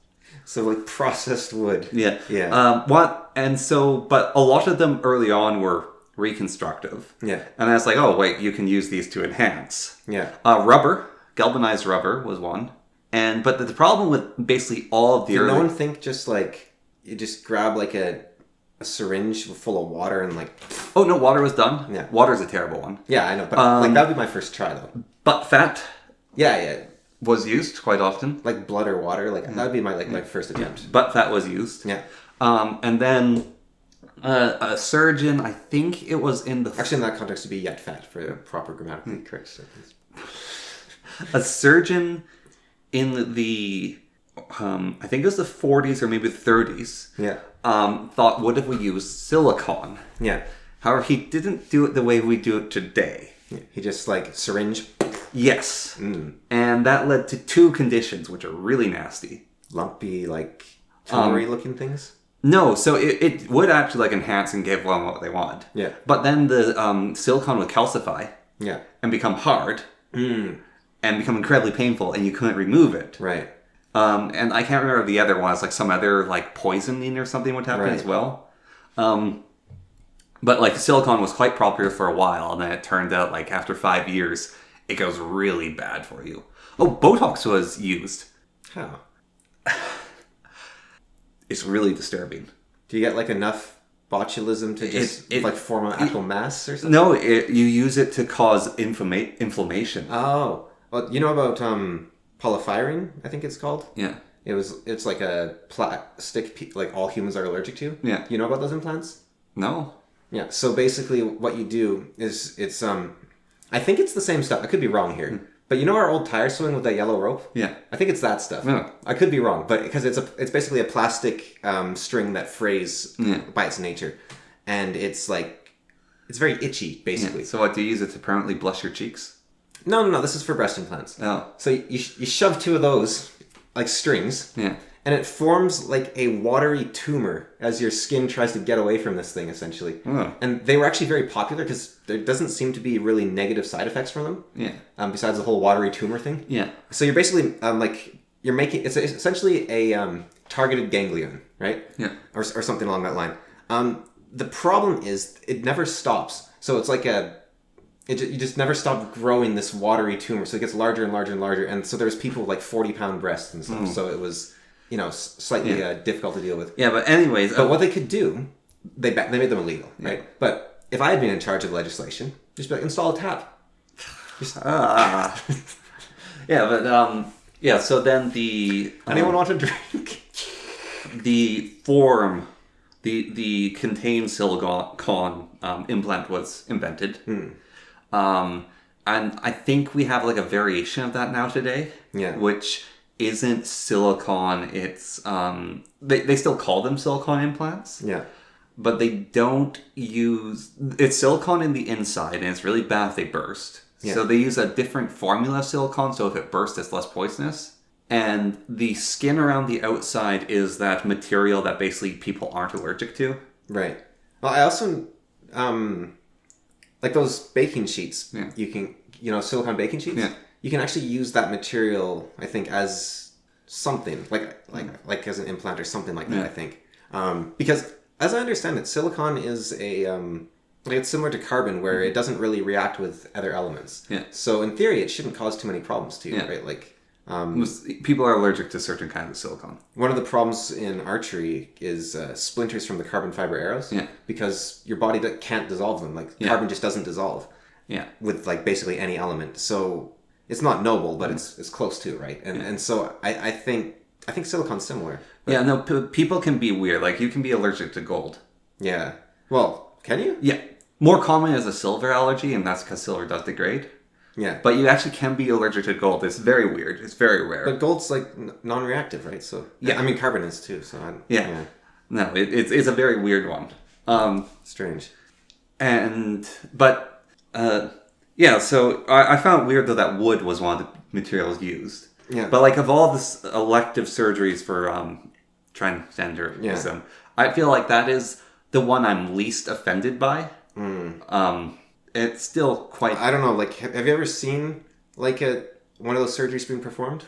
So like processed wood. Yeah. Yeah. But a lot of them early on were reconstructive. Yeah. And I was like, oh wait, you can use these to enhance. Yeah. Rubber, galvanized rubber was one. But the problem with basically all of the Did no one think just like you just grab like a syringe full of water and like... Oh no, water was done. Yeah. Water's a terrible one. Yeah, I know, but like that would be my first try though. Butt fat. Yeah. Was used quite often. Like blood or water, like that would be my first attempt. Yeah. Butt fat was used. Yeah. And then a surgeon, I think it was in the... Actually, in that context, it'd be yet fat for a proper grammatically correct sentence. A surgeon in the, I think it was the 40s or maybe the 30s, thought, what if we use silicone? Yeah. However, he didn't do it the way we do it today. Yeah. He just, like, syringe. Yes. And that led to two conditions, which are really nasty. Lumpy, like, tumory looking things? No, so it would actually like enhance and give them what they wanted. Yeah. But then the silicone would calcify. Yeah. And become hard. And become incredibly painful, and you couldn't remove it. Right. And I can't remember the other one. It's like some other like poisoning or something would happen as well. But like silicone was quite popular for a while, and then it turned out like after 5 years, it goes really bad for you. Oh, Botox was used. How? It's really disturbing. Do you get like enough botulism to just form an actual mass or something? No, you use it to cause inflammation. Oh. Well, you know about polyphyrin, I think it's called? Yeah. It's like a plastic like all humans are allergic to. Yeah. You know about those implants? No. Yeah. So basically what you do is it's I think it's the same stuff. I could be wrong here. But you know our old tire swing with that yellow rope? Yeah. I think it's that stuff. Yeah. I could be wrong, but because it's basically a plastic string that frays by its nature. And it's very itchy, basically. Yeah. So what, do you use it to permanently blush your cheeks? No. This is for breast implants. Oh. So you shove two of those, like strings. Yeah. And it forms like a watery tumor as your skin tries to get away from this thing, essentially. Oh. And they were actually very popular because there doesn't seem to be really negative side effects from them. Yeah. Besides the whole watery tumor thing. Yeah. So you're basically it's essentially a targeted ganglion, right? Yeah. Or something along that line. The problem is it never stops. So it's like you just never stop growing this watery tumor. So it gets larger and larger and larger. And so there's people with like 40-pound breasts and stuff. So it was, slightly difficult to deal with. Yeah, but anyways. But what they could do, they made them illegal, right? Yeah. But if I had been in charge of legislation, just be like, install a tap. Yeah, but so then anyone want a drink? The form, the contained silicone implant was invented. And I think we have like a variation of that now today. Yeah. Which isn't silicone, it's they still call them silicone implants. Yeah. But they don't use it's silicone in the inside and it's really bad if they burst. Yeah. So they use a different formula of silicone, so if it bursts it's less poisonous. And the skin around the outside is that material that basically people aren't allergic to. Right. Well, I also like those baking sheets. Yeah. You can silicone baking sheets? Yeah. You can actually use that material, I think, as something like as an implant or something like that. I think because as I understand it, silicon is it's similar to carbon, where it doesn't really react with other elements. Yeah. So in theory, it shouldn't cause too many problems to you, right? Like people are allergic to certain kinds of silicon. One of the problems in archery is splinters from the carbon fiber arrows. Yeah. Because your body can't dissolve them. Like carbon just doesn't dissolve. Yeah. With like basically any element, so. It's not noble, but it's close to, right? And so I think silicon's similar. Yeah, no, people can be weird. Like, you can be allergic to gold. Yeah. Well, can you? Yeah. More common is a silver allergy, and that's because silver does degrade. Yeah. But you actually can be allergic to gold. It's very weird. It's very rare. But gold's like non-reactive, right? So yeah, I mean carbon is too. So yeah. No, it's a very weird one. Strange. Yeah, so I found it weird though that wood was one of the materials used. Yeah. But like of all the elective surgeries for transgenderism, I feel like that is the one I'm least offended by. It's still quite. I don't know. Like, have you ever seen like one of those surgeries being performed?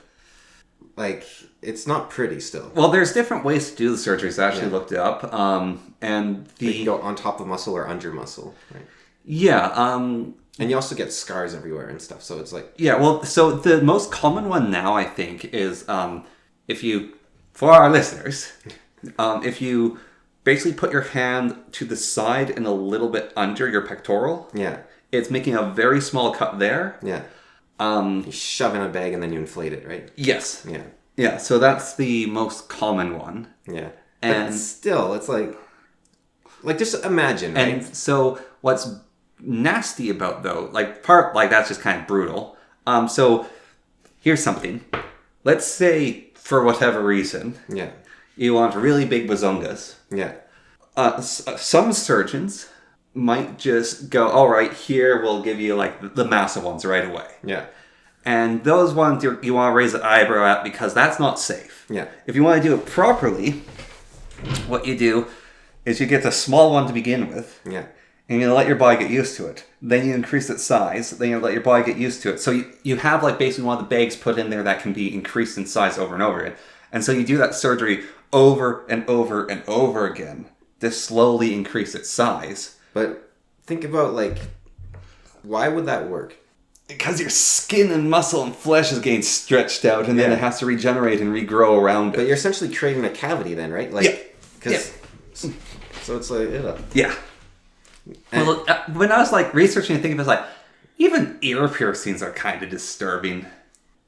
Like, it's not pretty still. Well, there's different ways to do the surgeries. I actually looked it up, and you can go on top of muscle or under muscle, right? Yeah. And you also get scars everywhere and stuff, so it's like... Yeah, well, so the most common one now, I think, is for our listeners, if you basically put your hand to the side and a little bit under your pectoral, it's making a very small cut there. Yeah. You shove in a bag and then you inflate it, right? Yes. Yeah. Yeah, so that's the most common one. Yeah. And still, it's like just imagine, right? And so what's nasty about though, that's just kind of brutal. So here's something. Let's say for whatever reason, you want really big bazongas. Yeah. Some surgeons might just go, all right, here we'll give you like the massive ones right away. Yeah. And those ones you want to raise an eyebrow at because that's not safe. Yeah. If you want to do it properly, what you do is you get a small one to begin with. Yeah. And you let your body get used to it. Then you increase its size. Then you let your body get used to it. So you have like basically one of the bags put in there that can be increased in size over and over again. And so you do that surgery over and over and over again to slowly increase its size. But think about why would that work? Because your skin and muscle and flesh is getting stretched out and then it has to regenerate and regrow around it. But you're essentially creating a cavity then, right? So it's like, yeah. Well, when I was like researching and thinking, I was like, even ear piercings are kind of disturbing. I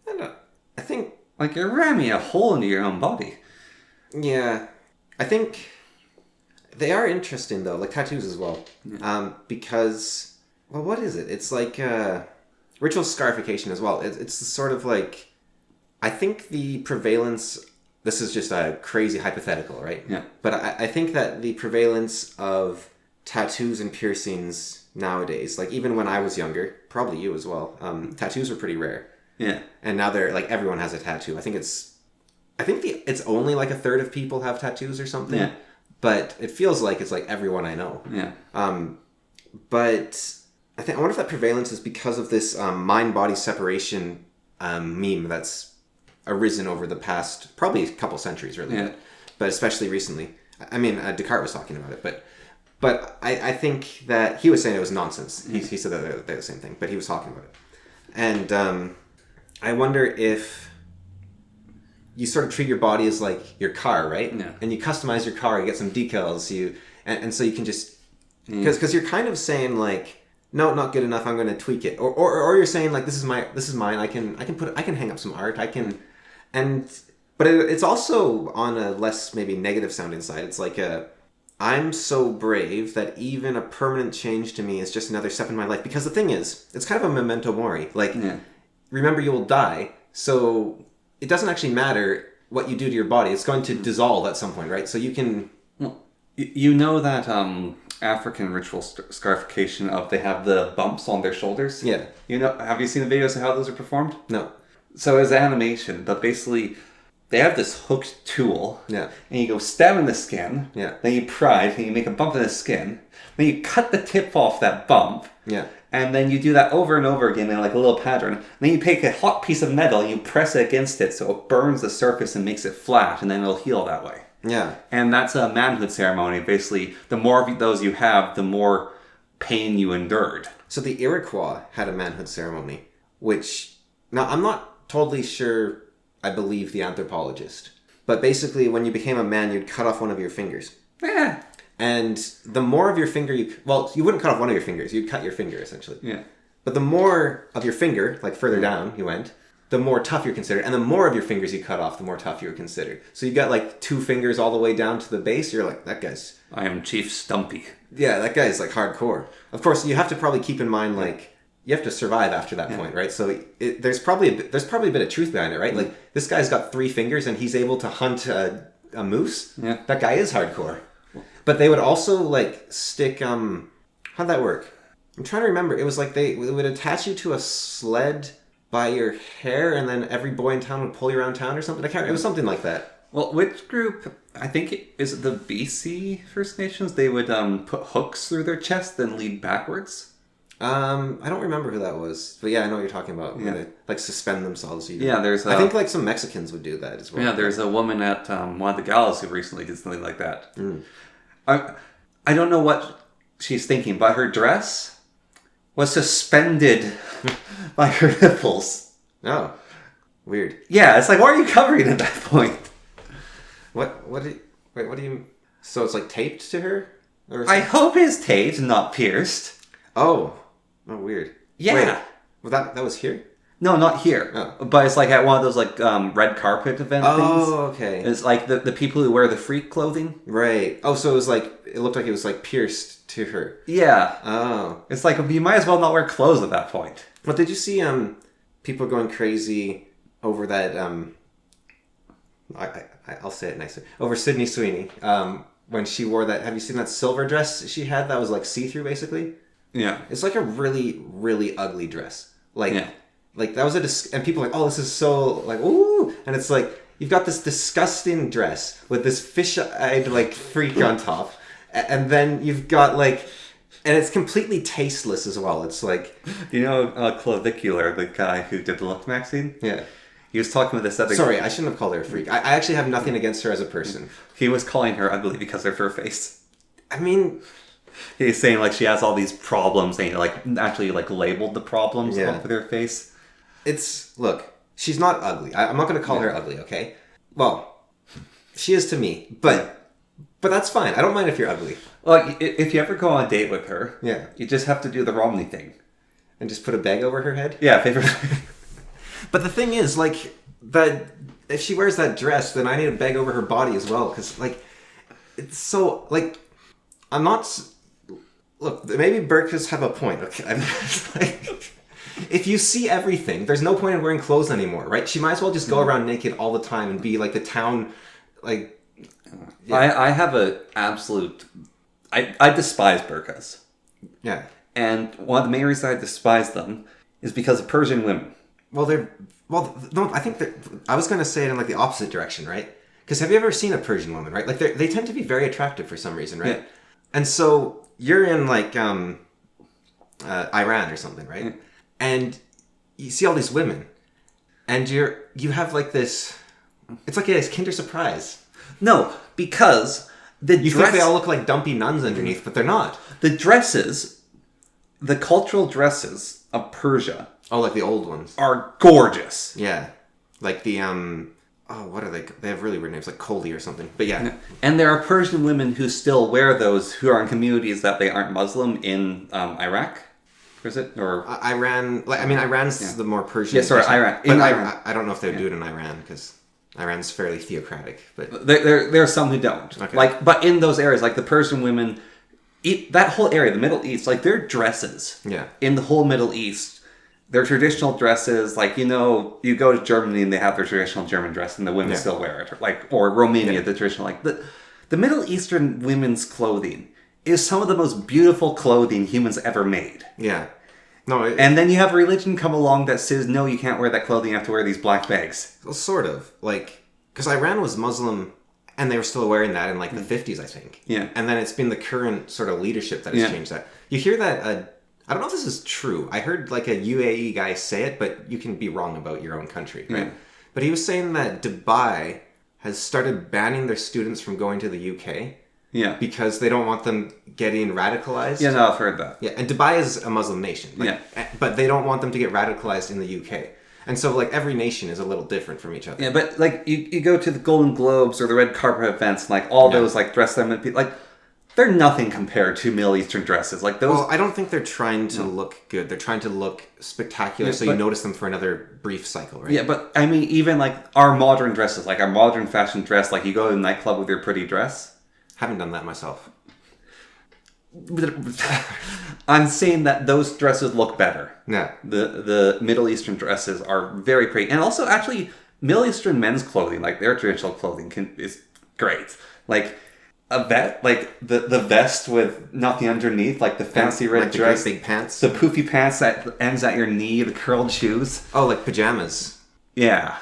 don't know. I think like you're ramming a hole into your own body. Yeah, I think they are interesting though, like tattoos as well, because well, what is it? It's like ritual scarification as well. It's sort of like I think the prevalence. This is just a crazy hypothetical, right? Yeah. But I think that the prevalence of tattoos and piercings nowadays, like even when I was younger, probably you as well, tattoos were pretty rare. Yeah. And now they're like everyone has a tattoo. I think it's only like a third of people have tattoos or something. Yeah. But it feels like it's like everyone I know. Yeah. But I wonder if that prevalence is because of this mind-body separation meme that's arisen over the past probably a couple centuries, really. Yeah. But especially recently. I mean, Descartes was talking about it, but I think that he was saying it was nonsense. He said that they're the same thing, but he was talking about it. And I wonder if you sort of treat your body as like your car, right? Yeah. And you customize your car, you get some decals, and so you can just because you're kind of saying like, no, not good enough, I'm going to tweak it, or you're saying like, this is mine, I can hang up some art, but it's also on a less maybe negative sounding side. It's like I'm so brave that even a permanent change to me is just another step in my life. Because the thing is, it's kind of a memento mori. Like, remember you will die, so it doesn't actually matter what you do to your body. It's going to dissolve at some point, right? So you can... Well, you know that African ritual scarification they have the bumps on their shoulders? Yeah. Have you seen the videos of how those are performed? No. So it's animation, but basically... They have this hooked tool, and you go stab in the skin, then you pry it, and you make a bump in the skin, then you cut the tip off that bump, and then you do that over and over again in like a little pattern. And then you take a hot piece of metal and you press it against it so it burns the surface and makes it flat, and then it'll heal that way. Yeah. And that's a manhood ceremony. Basically, the more of those you have, the more pain you endured. So the Iroquois had a manhood ceremony, which... Now, I'm not totally sure... I believe the anthropologist. But basically, when you became a man, you'd cut off one of your fingers. Yeah. And the more of your finger you wouldn't cut off one of your fingers. You'd cut your finger, essentially. Yeah. But the more of your finger, like further down you went, the more tough you're considered. And the more of your fingers you cut off, the more tough you're considered. So you got like 2 fingers all the way down to the base. You're like, that guy's... I am Chief Stumpy. Yeah, that guy's like hardcore. Of course, you have to probably keep in mind like... You have to survive after that point, right? So there's probably a bit of truth behind it, right? Like this guy's got 3 fingers and he's able to hunt a moose. Yeah, that guy is hardcore. But they would also like stick. How'd that work? I'm trying to remember. It was like they would attach you to a sled by your hair, and then every boy in town would pull you around town or something. It was something like that. Well, which group? I think is it the BC First Nations? They would put hooks through their chest and lead backwards. I don't remember who that was, but yeah, I know what you're talking about. Yeah. They, like suspend themselves. There's. I think like some Mexicans would do that as well. Yeah, there's a woman at one of the galas who recently did something like that. I don't know what she's thinking, but her dress was suspended by her nipples. Oh, weird. Yeah, it's like, why are you covering at that point? What do you? So it's like taped to her? I hope it's taped, not pierced. Oh, weird. Yeah. Wait, well, that was here? No, not here. Oh. But it's like at one of those like red carpet event things. Oh, okay. It's like the people who wear the freak clothing. Right. Oh, so it looked like it was like pierced to her. Yeah. Oh. It's like you might as well not wear clothes at that point. Well, did you see people going crazy over that I'll say it nicer. Over Sydney Sweeney. When she wore that, have you seen that silver dress she had that was like see-through basically? Yeah. It's like a really, really ugly dress. Like that was and people are like, oh, this is so like, ooh. And it's like, you've got this disgusting dress with this fish-eyed like freak on top. And then you've got like, and it's completely tasteless as well. It's like... You know Clavicular, the guy who did the Look magazine? Yeah. He was talking with this other... Sorry, I shouldn't have called her a freak. I actually have nothing against her as a person. He was calling her ugly because of her face. I mean... He's saying like she has all these problems, and he like actually like labeled the problems with her face. Look, she's not ugly. I'm not going to call her ugly, okay? Well, she is to me, but But that's fine. I don't mind if you're ugly. Well, if you ever go on a date with her, yeah, you just have to do the Romney thing. And just put a bag over her head? Yeah, favorite. But the thing is, like, that if she wears that dress, then I need a bag over her body as well. Because, like, it's so, like, I'm not... Look, maybe Burkas have a point. Okay, I'm just, like... If you see everything, there's no point in wearing clothes anymore, right? She might as well just go around naked all the time and be, like, the town, like... Yeah. I have a absolute... I despise burqas. Yeah. And one of the main reasons I despise them is because of Persian women. Well, no, I think that... I was going to say it in, like, the opposite direction, right? Because have you ever seen a Persian woman, right? Like, they tend to be very attractive for some reason, right? Yeah. And so, you're in, like, Iran or something, right? Yeah. And you see all these women, and you have, like, this... It's like a Kinder Surprise. No, because... You think they all look like dumpy nuns underneath, but they're not. The dresses, the cultural dresses of Persia... Oh, like the old ones. ...are gorgeous. Yeah. Like the, what are they? They have really weird names, like Koli or something. But yeah. And there are Persian women who still wear those, who are in communities that they aren't Muslim in Iraq. Is it? Or Iran. Like, I mean, Iran's the more Persian. Yeah, sorry, Iran. But I don't know if they would do it in Iran, because... Iran's fairly theocratic, but there are some who don't. Okay. Like, but in those areas, like the Persian women, that whole area, the Middle East, like their dresses. Yeah. In the whole Middle East, their traditional dresses, like you go to Germany and they have their traditional German dress, and the women still wear it. Like, or Romania, the traditional, like the Middle Eastern women's clothing is some of the most beautiful clothing humans ever made. Yeah. No, and then you have religion come along that says, no, you can't wear that clothing, you have to wear these black bags. Well, sort of. Like, because Iran was Muslim, and they were still wearing that in, like, the 50s, I think. Yeah. And then it's been the current sort of leadership that has changed that. You hear that, I don't know if this is true. I heard, like, a UAE guy say it, but you can be wrong about your own country, right? Yeah. But he was saying that Dubai has started banning their students from going to the UK. Yeah. Because they don't want them getting radicalized. Yeah, no, I've heard that. Yeah, and Dubai is a Muslim nation. Like, but they don't want them to get radicalized in the UK. And so, like, every nation is a little different from each other. Yeah, but, like, you go to the Golden Globes or the red carpet events, and, like, all those, like, dress them, like, they're nothing compared to Middle Eastern dresses. Like, those... Well, I don't think they're trying to look good. They're trying to look spectacular, so you notice them for another brief cycle, right? Yeah, but, I mean, even, like, our modern dresses, like, our modern fashion dress, like, you go to the nightclub with your pretty dress... Haven't done that myself. I'm saying that those dresses look better. Yeah. The Middle Eastern dresses are very pretty. And also, actually, Middle Eastern men's clothing, like their traditional clothing, is great. Like, a vest, like the vest with nothing underneath, like the fancy red like dress. The big pants. The poofy pants that ends at your knee, the curled shoes. Oh, like pajamas. Yeah.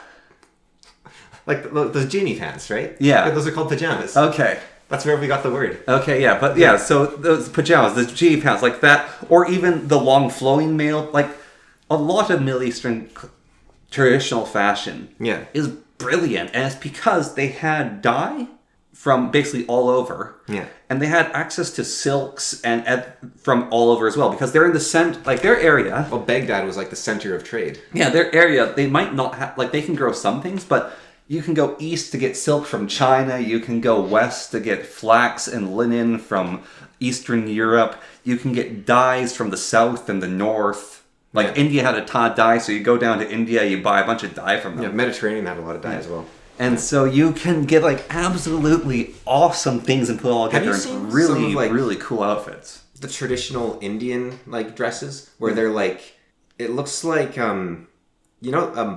Like those genie pants, right? Yeah. Those are called pajamas. Okay. That's where we got the word. Okay, yeah, but yeah, so those pajamas, the genie pants, like that, or even the long flowing male, like a lot of Middle Eastern traditional fashion is brilliant, and it's because they had dye from basically all over, and they had access to silks and from all over as well, because they're in the center, like their area. Well, Baghdad was like the center of trade. Yeah, their area, they might not have, like they can grow some things, but you can go east to get silk from China. You can go west to get flax and linen from Eastern Europe. You can get dyes from the south and the north. Like India had a ton of dye, so you go down to India, you buy a bunch of dye from them. Yeah, Mediterranean had a lot of dye as well. And so you can get like absolutely awesome things and put it all together in really, really cool outfits. The traditional Indian like dresses where they're like, it looks like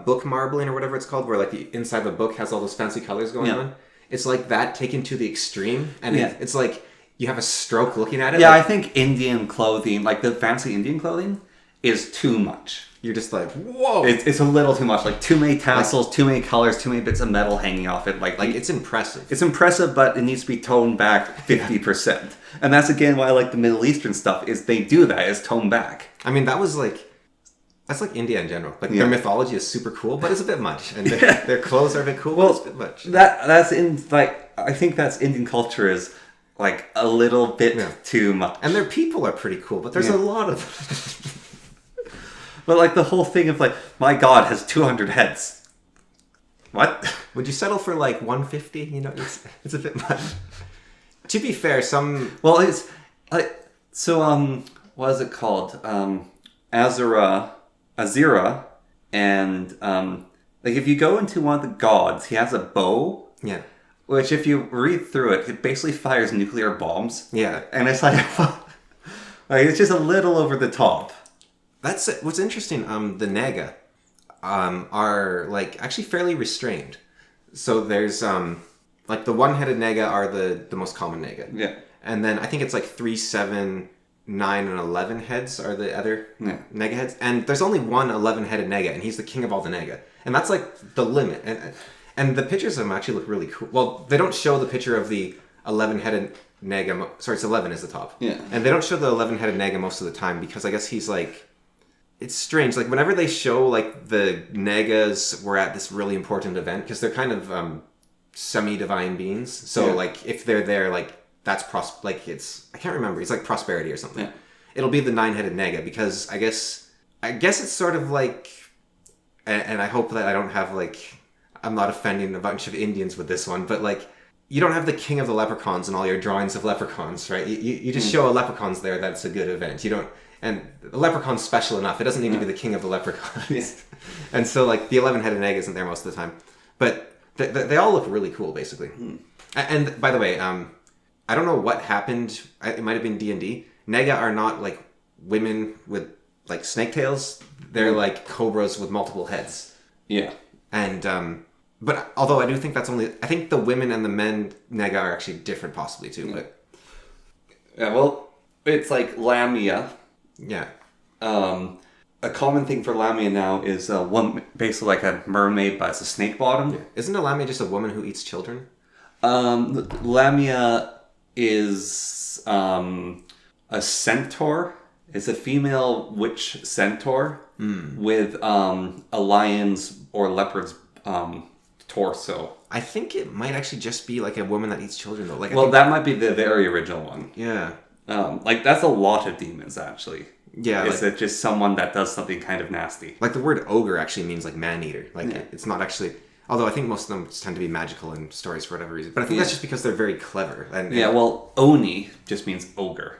book marbling or whatever it's called, where like the inside the book has all those fancy colors going on. It's like that taken to the extreme, and it's like you have a stroke looking at it. Yeah, like, I think Indian clothing, like the fancy Indian clothing, is too much. You're just like, whoa! It's a little too much. Like too many tassels, too many colors, too many bits of metal hanging off it. Like it's impressive. It's impressive, but it needs to be toned back 50%. And that's again why I like the Middle Eastern stuff. Is they do that, is tone back. I mean, that's like India in general. Like their mythology is super cool, but it's a bit much, and their clothes are a bit cool, but it's a bit much. That's in like I think that's Indian culture is like a little bit too much, and their people are pretty cool, but there's a lot of. But like the whole thing of like my God has 200 heads. What? Would you settle for like 150? You know, it's a bit much. To be fair, some... Well, it's... what is it called? Azira, and, if you go into one of the gods, he has a bow. Yeah. Which, if you read through it, it basically fires nuclear bombs. Yeah. And it's like it's just a little over the top. That's what's interesting. The Naga are, actually fairly restrained. So there's, the one-headed Naga are the most common Naga. Yeah. And then I think it's 3, 7, 9, and 11 heads are the other Naga heads. And there's only one 11-headed Naga, and he's the king of all the Naga. And that's, the limit. And the pictures of them actually look really cool. Well, they don't show the picture of the 11-headed Naga. Sorry, it's 11 is the top. Yeah. And they don't show the 11-headed Naga most of the time because I guess he's, it's strange. Whenever they show, the Nagas were at this really important event, because they're kind of semi-divine beings. So, if they're there, that's it's... I can't remember. It's prosperity or something. Yeah. It'll be the 9-headed Naga, because I guess it's sort of and I hope that I don't have, I'm not offending a bunch of Indians with this one, but, you don't have the king of the leprechauns in all your drawings of leprechauns, right? You just show a leprechaun's there, that's a good event. You don't... And the leprechaun's special enough. It doesn't need to be the king of the leprechauns. Yeah. And so, the 11-headed Naga isn't there most of the time. But they all look really cool, basically. And, by the way, I don't know what happened. It might have been D&D. Naga are not, women with, snake tails. They're, cobras with multiple heads. Yeah. And, but although I do think that's only... I think the women and the men Naga are actually different, possibly, too. Yeah. But yeah, well, it's Lamia. Yeah. A common thing for Lamia now is one basically like a mermaid, but it's a snake bottom. Yeah. Isn't a Lamia just a woman who eats children? Lamia is a centaur. It's a female witch centaur with a lion's or leopard's torso. I think it might actually just be a woman that eats children, though. That might be the very original one. Yeah. That's a lot of demons, actually. Yeah. Is it just someone that does something kind of nasty? The word ogre actually means man-eater. It's not actually... Although I think most of them tend to be magical in stories for whatever reason. But I think that's just because they're very clever. And Oni just means ogre.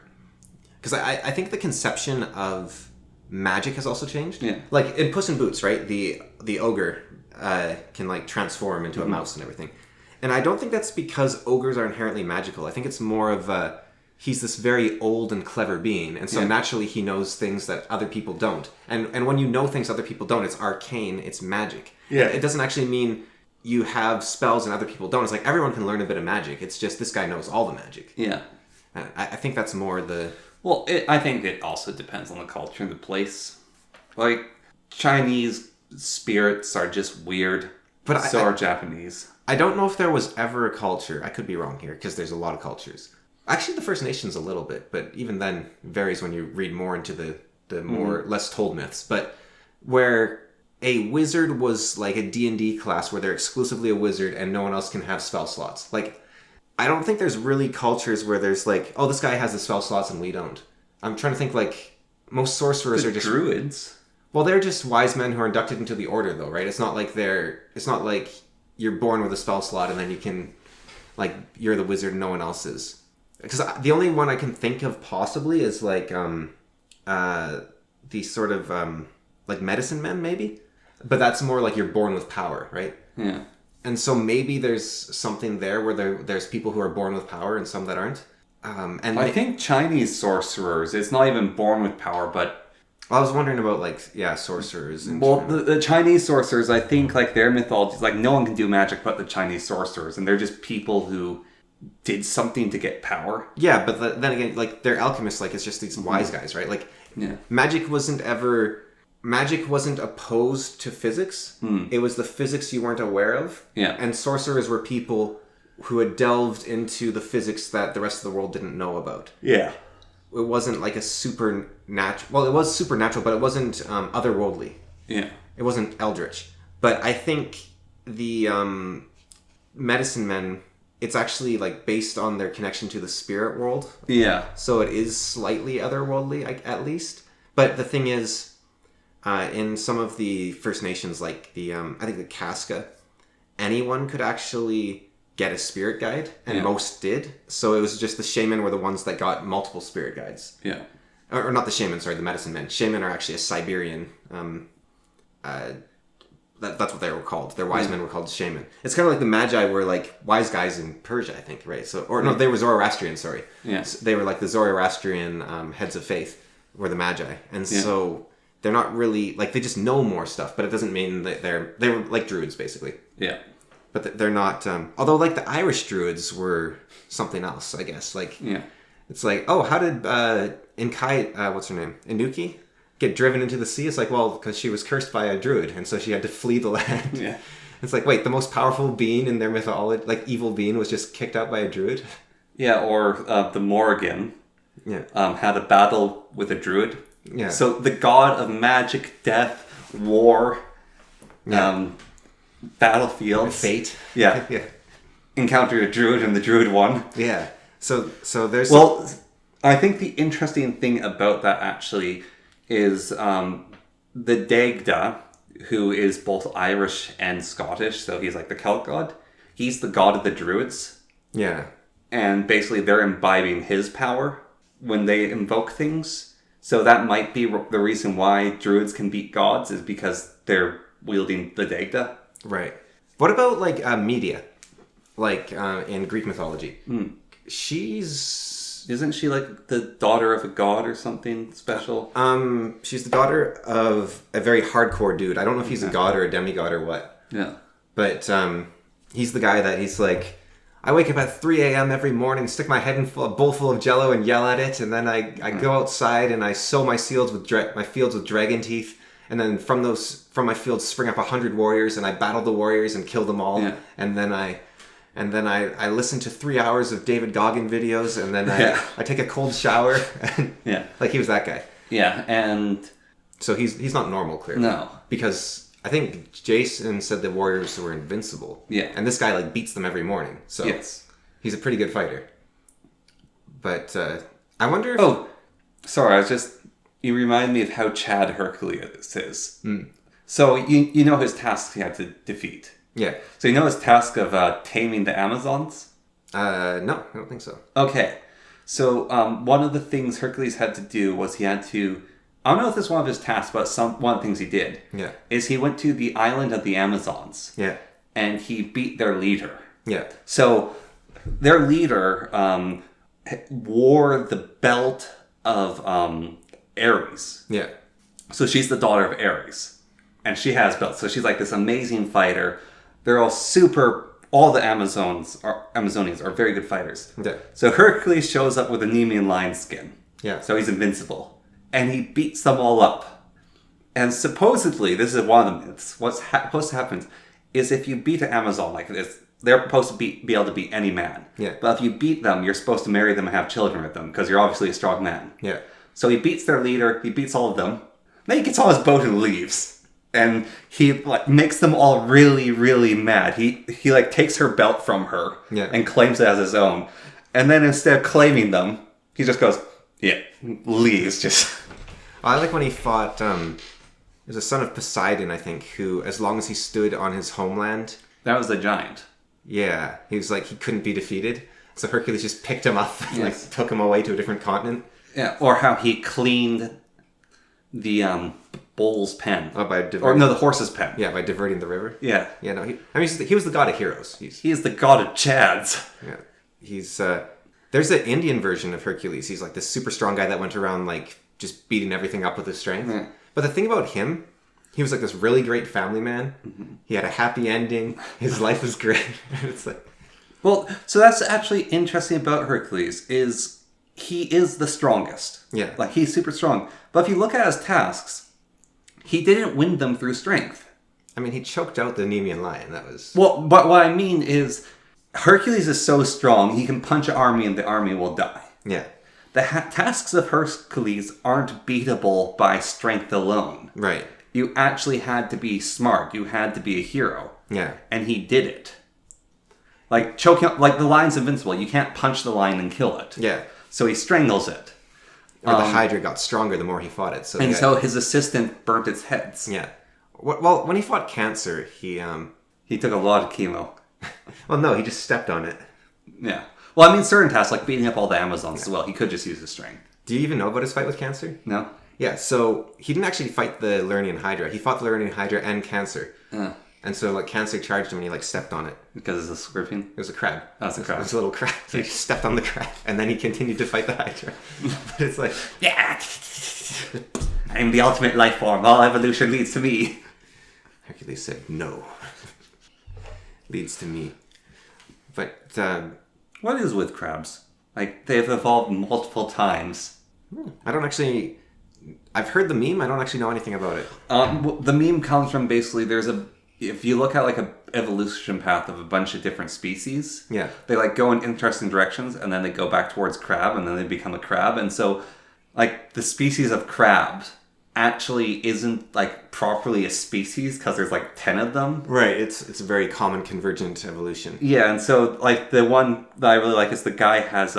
Because I think the conception of magic has also changed. Yeah. In Puss in Boots, right? The ogre can transform into a mouse and everything. And I don't think that's because ogres are inherently magical. I think it's more of he's this very old and clever being, and so naturally he knows things that other people don't. And when you know things other people don't, it's arcane, it's magic. Yeah. It doesn't actually mean you have spells and other people don't. It's everyone can learn a bit of magic. It's just this guy knows all the magic. Yeah. I think that's more the... Well, I think it also depends on the culture and the place. Chinese spirits are just weird, but so are Japanese. I don't know if there was ever a culture, I could be wrong here, because there's a lot of cultures. Actually, the First Nations a little bit, but even then it varies when you read more into the more less told myths. But where a wizard was a D&D class where they're exclusively a wizard and no one else can have spell slots. I don't think there's really cultures where there's oh, this guy has the spell slots and we don't. I'm trying to think most sorcerers are just druids. Well, they're just wise men who are inducted into the order, though, right? It's not it's not you're born with a spell slot and then you can you're the wizard and no one else is. Because the only one I can think of possibly is the sort of medicine men, maybe, but that's more you're born with power, right? Yeah. And so maybe there's something there where there's people who are born with power and some that aren't. And I think Chinese sorcerers, it's not even born with power, but... I was wondering about, sorcerers. The Chinese sorcerers, I think, their mythology is, no one can do magic but the Chinese sorcerers, and they're just people who did something to get power. Yeah, but then again, they're alchemists, it's just these wise guys, right? Magic wasn't opposed to physics. It was the physics you weren't aware of. Yeah. And sorcerers were people who had delved into the physics that the rest of the world didn't know about. Yeah. It wasn't a supernatural... Well, it was supernatural, but it wasn't otherworldly. Yeah. It wasn't eldritch. But I think the medicine men, it's actually based on their connection to the spirit world. Yeah. So it is slightly otherworldly, at least. But the thing is... in some of the First Nations, I think the Casca, anyone could actually get a spirit guide, and most did. So it was just the shaman were the ones that got multiple spirit guides. Yeah. Or not the shaman, sorry, the medicine men. Shaman are actually a Siberian... that's what they were called. Their wise men were called shaman. It's kind of like the magi were like wise guys in Persia, I think, right? So, or no, they were Zoroastrian. Sorry, so they were like the Zoroastrian heads of faith were the magi, and so they're not really like they just know more stuff, but it doesn't mean that they were like druids basically. Yeah, but they're not. Although like the Irish druids were something else, I guess. Like it's like how did Inkai what's her name Inuki get driven into the sea? It's like, well, because she was cursed by a druid, and so she had to flee the land. Yeah. It's like, wait, the most powerful being in their mythology, like evil being, was just kicked out by a druid? Yeah, or the Morrigan had a battle with a druid. Yeah. So the god of magic, death, war, battlefields. Fate. Yeah. Encountered a druid and the druid won. Yeah. So there's... Well, I think the interesting thing about that actually... is the Dagda, who is both Irish and Scottish, so he's like the Celt god. He's the god of the Druids. Yeah. And basically they're imbibing his power when they invoke things. So that might be the reason why Druids can beat gods, is because they're wielding the Dagda. Right. What about like Medea? Like in Greek mythology. Isn't she like the daughter of a god or something special? She's the daughter of a very hardcore dude. I don't know if he's a god or a demigod or what. Yeah. But he's the guy that he's like, I wake up at 3 a.m. every morning, stick my head in a bowl full of jello and yell at it, and then I go outside and I sow my fields with dragon teeth, and then from my fields spring up 100 warriors, and I battle the warriors and kill them all, and then I listen to 3 hours of David Goggin videos, and then I take a cold shower. Like he was that guy. Yeah, and... So he's not normal, clearly. No. Because I think Jason said the warriors were invincible. Yeah. And this guy, like, beats them every morning. So he's a pretty good fighter. But I wonder if... Oh, sorry, you remind me of how Chad Hercules is. So you know his tasks he had to defeat. Yeah. So you know his task of taming the Amazons? No, I don't think so. Okay. So one of the things Hercules had to do was he had to... I don't know if this is one of his tasks, but one of the things he did is he went to the island of the Amazons. Yeah. And he beat their leader. Yeah. So their leader wore the belt of Ares. Yeah. So she's the daughter of Ares. And she has belts. So she's like this amazing fighter. They're all the Amazonians are very good fighters. Yeah. So Hercules shows up with a Nemean lion skin. Yeah. So he's invincible. And he beats them all up. And supposedly, this is one of the myths, what's supposed to happen is if you beat an Amazon like this, they're supposed to be able to beat any man. Yeah. But if you beat them, you're supposed to marry them and have children with them, because you're obviously a strong man. Yeah. So he beats their leader, he beats all of them. Then he gets on his boat and leaves. And he like makes them all really, really mad. He like takes her belt from her and claims it as his own. And then instead of claiming them, he just goes, leaves. Just. I like when he fought. There's a son of Poseidon, I think, who, as long as he stood on his homeland, that was the giant. Yeah, he was like he couldn't be defeated. So Hercules just picked him up and like took him away to a different continent. Yeah, or how he cleaned the bull's pen. Oh, the horse's pen. Yeah, by diverting the river. Yeah. Yeah, no, he was the god of heroes. He is the god of chads. Yeah. He's, there's an Indian version of Hercules. He's like this super strong guy that went around like just beating everything up with his strength. Mm. But the thing about him, he was like this really great family man. Mm-hmm. He had a happy ending. His life was great. It's like... Well, so that's actually interesting about Hercules is he is the strongest. Yeah. Like he's super strong. But if you look at his tasks, he didn't win them through strength. I mean, he choked out the Nemean lion. That was... Well, but what I mean is Hercules is so strong, he can punch an army and the army will die. Yeah. The tasks of Hercules aren't beatable by strength alone. Right. You actually had to be smart. You had to be a hero. Yeah. And he did it. Like choking, like the lion's invincible. You can't punch the lion and kill it. Yeah. So he strangles it. Or the Hydra got stronger the more he fought it. So his assistant burnt its heads. Yeah. Well, when he fought cancer, he took a lot of chemo. Well, no, he just stepped on it. Yeah. Well, I mean, certain tasks, like beating up all the Amazons as well, he could just use his strength. Do you even know about his fight with Cancer? No? Yeah, so he didn't actually fight the Lernian Hydra. He fought the Lernian Hydra and Cancer. And so, like, Cancer charged him and he, like, stepped on it. Because it's a scorpion? It was a crab. Oh, it's a crab. It was a little crab. So he stepped on the crab. And then he continued to fight the Hydra. But it's like... Yeah! I'm the ultimate life form. All evolution leads to me. Hercules said, no. Leads to me. But, what is with crabs? Like, they've evolved multiple times. I don't actually... I've heard the meme. I don't actually know anything about it. The meme comes from basically if you look at like a evolution path of a bunch of different species, they like go in interesting directions and then they go back towards crab and then they become a crab. And so like the species of crabs actually isn't like properly a species because there's like 10 of them. Right. It's a very common convergent evolution. Yeah. And so like the one that I really like is the guy has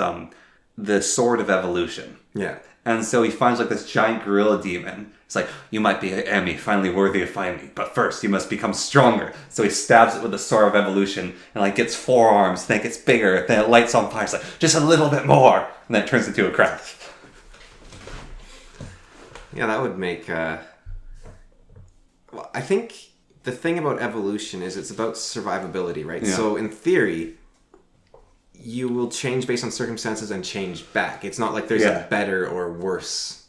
the sword of evolution. Yeah. And so he finds like this giant gorilla demon. It's like, you might be an enemy, finally worthy of fighting me, but first you must become stronger. So he stabs it with the sword of evolution and like gets 4 arms, then it gets bigger, then it lights on fire. It's like, just a little bit more. And then it turns into a crab. Yeah, that would make... Well, I think the thing about evolution is it's about survivability, right? Yeah. So in theory... you will change based on circumstances and change back. It's not like there's a better or worse,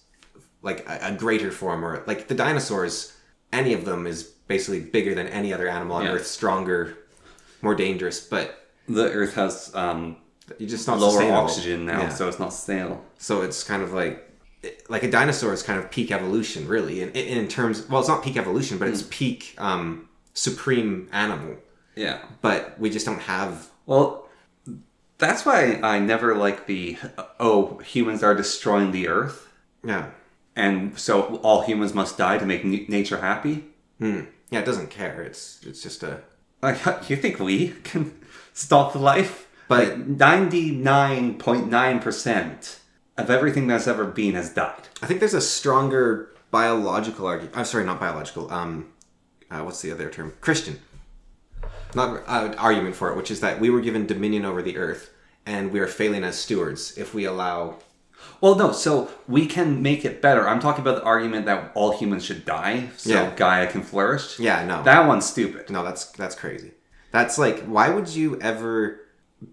like a greater form, or like the dinosaurs, any of them is basically bigger than any other animal on Earth, stronger, more dangerous, but... The Earth has you're just not lower oxygen now, so it's not sustainable. So it's kind of like a dinosaur is kind of peak evolution, really, in terms... Well, it's not peak evolution, but it's peak supreme animal. Yeah. But we just don't have... Well... That's why I never like humans are destroying the Earth. Yeah. And so all humans must die to make nature happy. Yeah, it doesn't care. It's just a... Like, you think we can stop the life? But like 99.9% of everything that's ever been has died. I think there's a stronger biological argument. I'm sorry, not biological. What's the other term? Christian. Not argument for it, which is that we were given dominion over the earth, and we are failing as stewards if we allow... Well, no, so we can make it better. I'm talking about the argument that all humans should die, so Gaia can flourish. Yeah, no. That one's stupid. No, that's crazy. That's like, why would you ever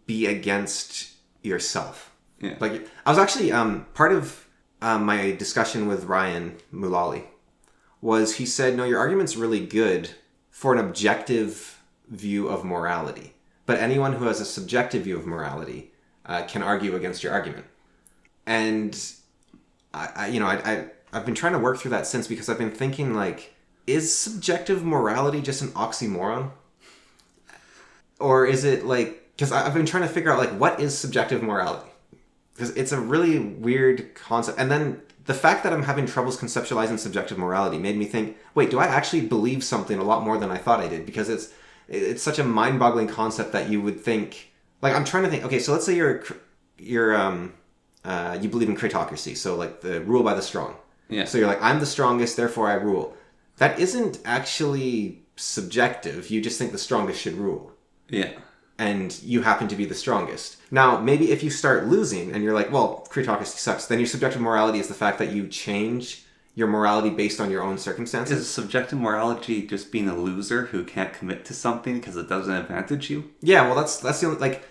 be against yourself? Yeah. Like, I was actually, part of my discussion with Ryan Mulally was he said, no, your argument's really good for an objective view of morality, but anyone who has a subjective view of morality can argue against your argument. And I've been trying to work through that since, because I've been thinking, like, is subjective morality just an oxymoron, or is it like, because I've been trying to figure out, like, what is subjective morality, because it's a really weird concept. And then the fact that I'm having troubles conceptualizing subjective morality made me think, wait, do I actually believe something a lot more than I thought I did? Because it's such a mind-boggling concept that you would think... Like, I'm trying to think... Okay, so let's say you believe in cratocracy, so, like, the rule by the strong. Yeah. So you're like, I'm the strongest, therefore I rule. That isn't actually subjective. You just think the strongest should rule. Yeah. And you happen to be the strongest. Now, maybe if you start losing, and you're like, well, cratocracy sucks, then your subjective morality is the fact that you change your morality based on your own circumstances. Is subjective morality just being a loser who can't commit to something because it doesn't advantage you? Yeah, well, that's the only, like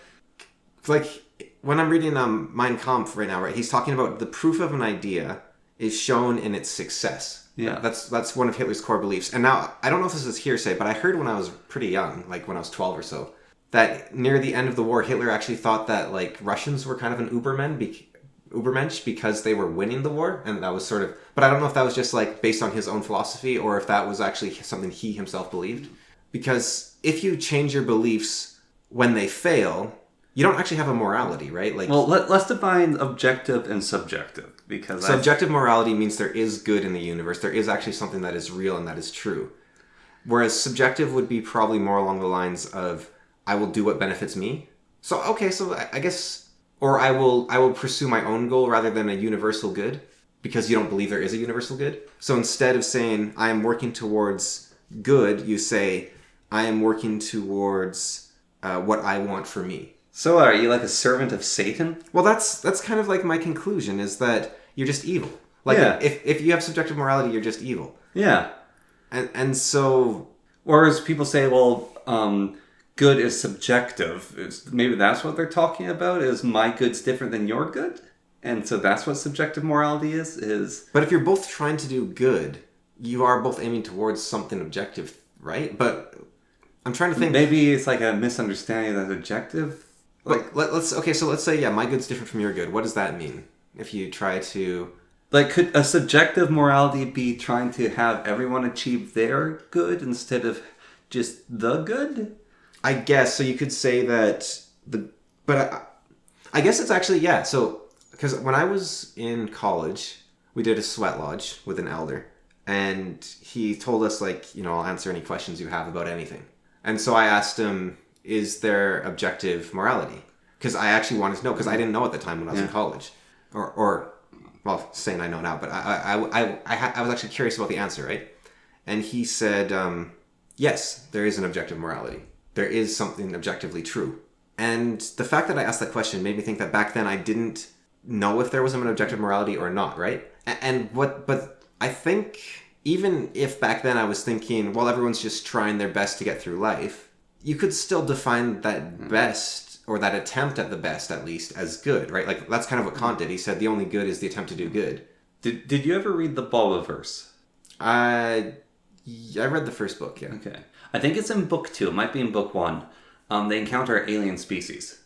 when I'm reading Mein Kampf right now, right, he's talking about the proof of an idea is shown in its success. Yeah. That's one of Hitler's core beliefs. And now, I don't know if this is hearsay, but I heard when I was pretty young, like when I was 12 or so, that near the end of the war, Hitler actually thought that, like, Russians were kind of an Ubermensch because they were winning the war, and that was sort of... But I don't know if that was just, like, based on his own philosophy, or if that was actually something he himself believed. Because if you change your beliefs when they fail, you don't actually have a morality, right? Like, well, let's define objective and subjective, because... Subjective morality means there is good in the universe. There is actually something that is real and that is true. Whereas subjective would be probably more along the lines of, I will do what benefits me. So, okay, so I guess... Or I will pursue my own goal rather than a universal good, because you don't believe there is a universal good. So instead of saying, I am working towards good, you say, I am working towards what I want for me. So are you like a servant of Satan? Well, that's kind of like my conclusion, is that you're just evil. Like, if you have subjective morality, you're just evil. Yeah. And so... Or as people say, well, good is subjective. Maybe that's what they're talking about, is my good's different than your good? And so that's what subjective morality is... But if you're both trying to do good, you are both aiming towards something objective, right? But I'm trying to think... Maybe it's like a misunderstanding of that objective. Like, let's say, my good's different from your good. What does that mean? If you try to... Like, could a subjective morality be trying to have everyone achieve their good instead of just the good? I guess, so you could say that I guess it's actually, yeah, so, because when I was in college, we did a sweat lodge with an elder, and he told us, like, I'll answer any questions you have about anything. And so I asked him, is there objective morality? Because I actually wanted to know, because I didn't know at the time when I was in college. Well, saying I know now, but I was actually curious about the answer, right? And he said, yes, there is an objective morality. There is something objectively true. And the fact that I asked that question made me think that back then I didn't know if there was an objective morality or not, right? But I think even if back then I was thinking, well, everyone's just trying their best to get through life, you could still define that best, or that attempt at the best, at least, as good, right? Like, that's kind of what Kant did. He said the only good is the attempt to do good. Did you ever read the Bulliverse? I read the first book, yeah. Okay. I think it's in book 2. It might be in book 1. They encounter alien species.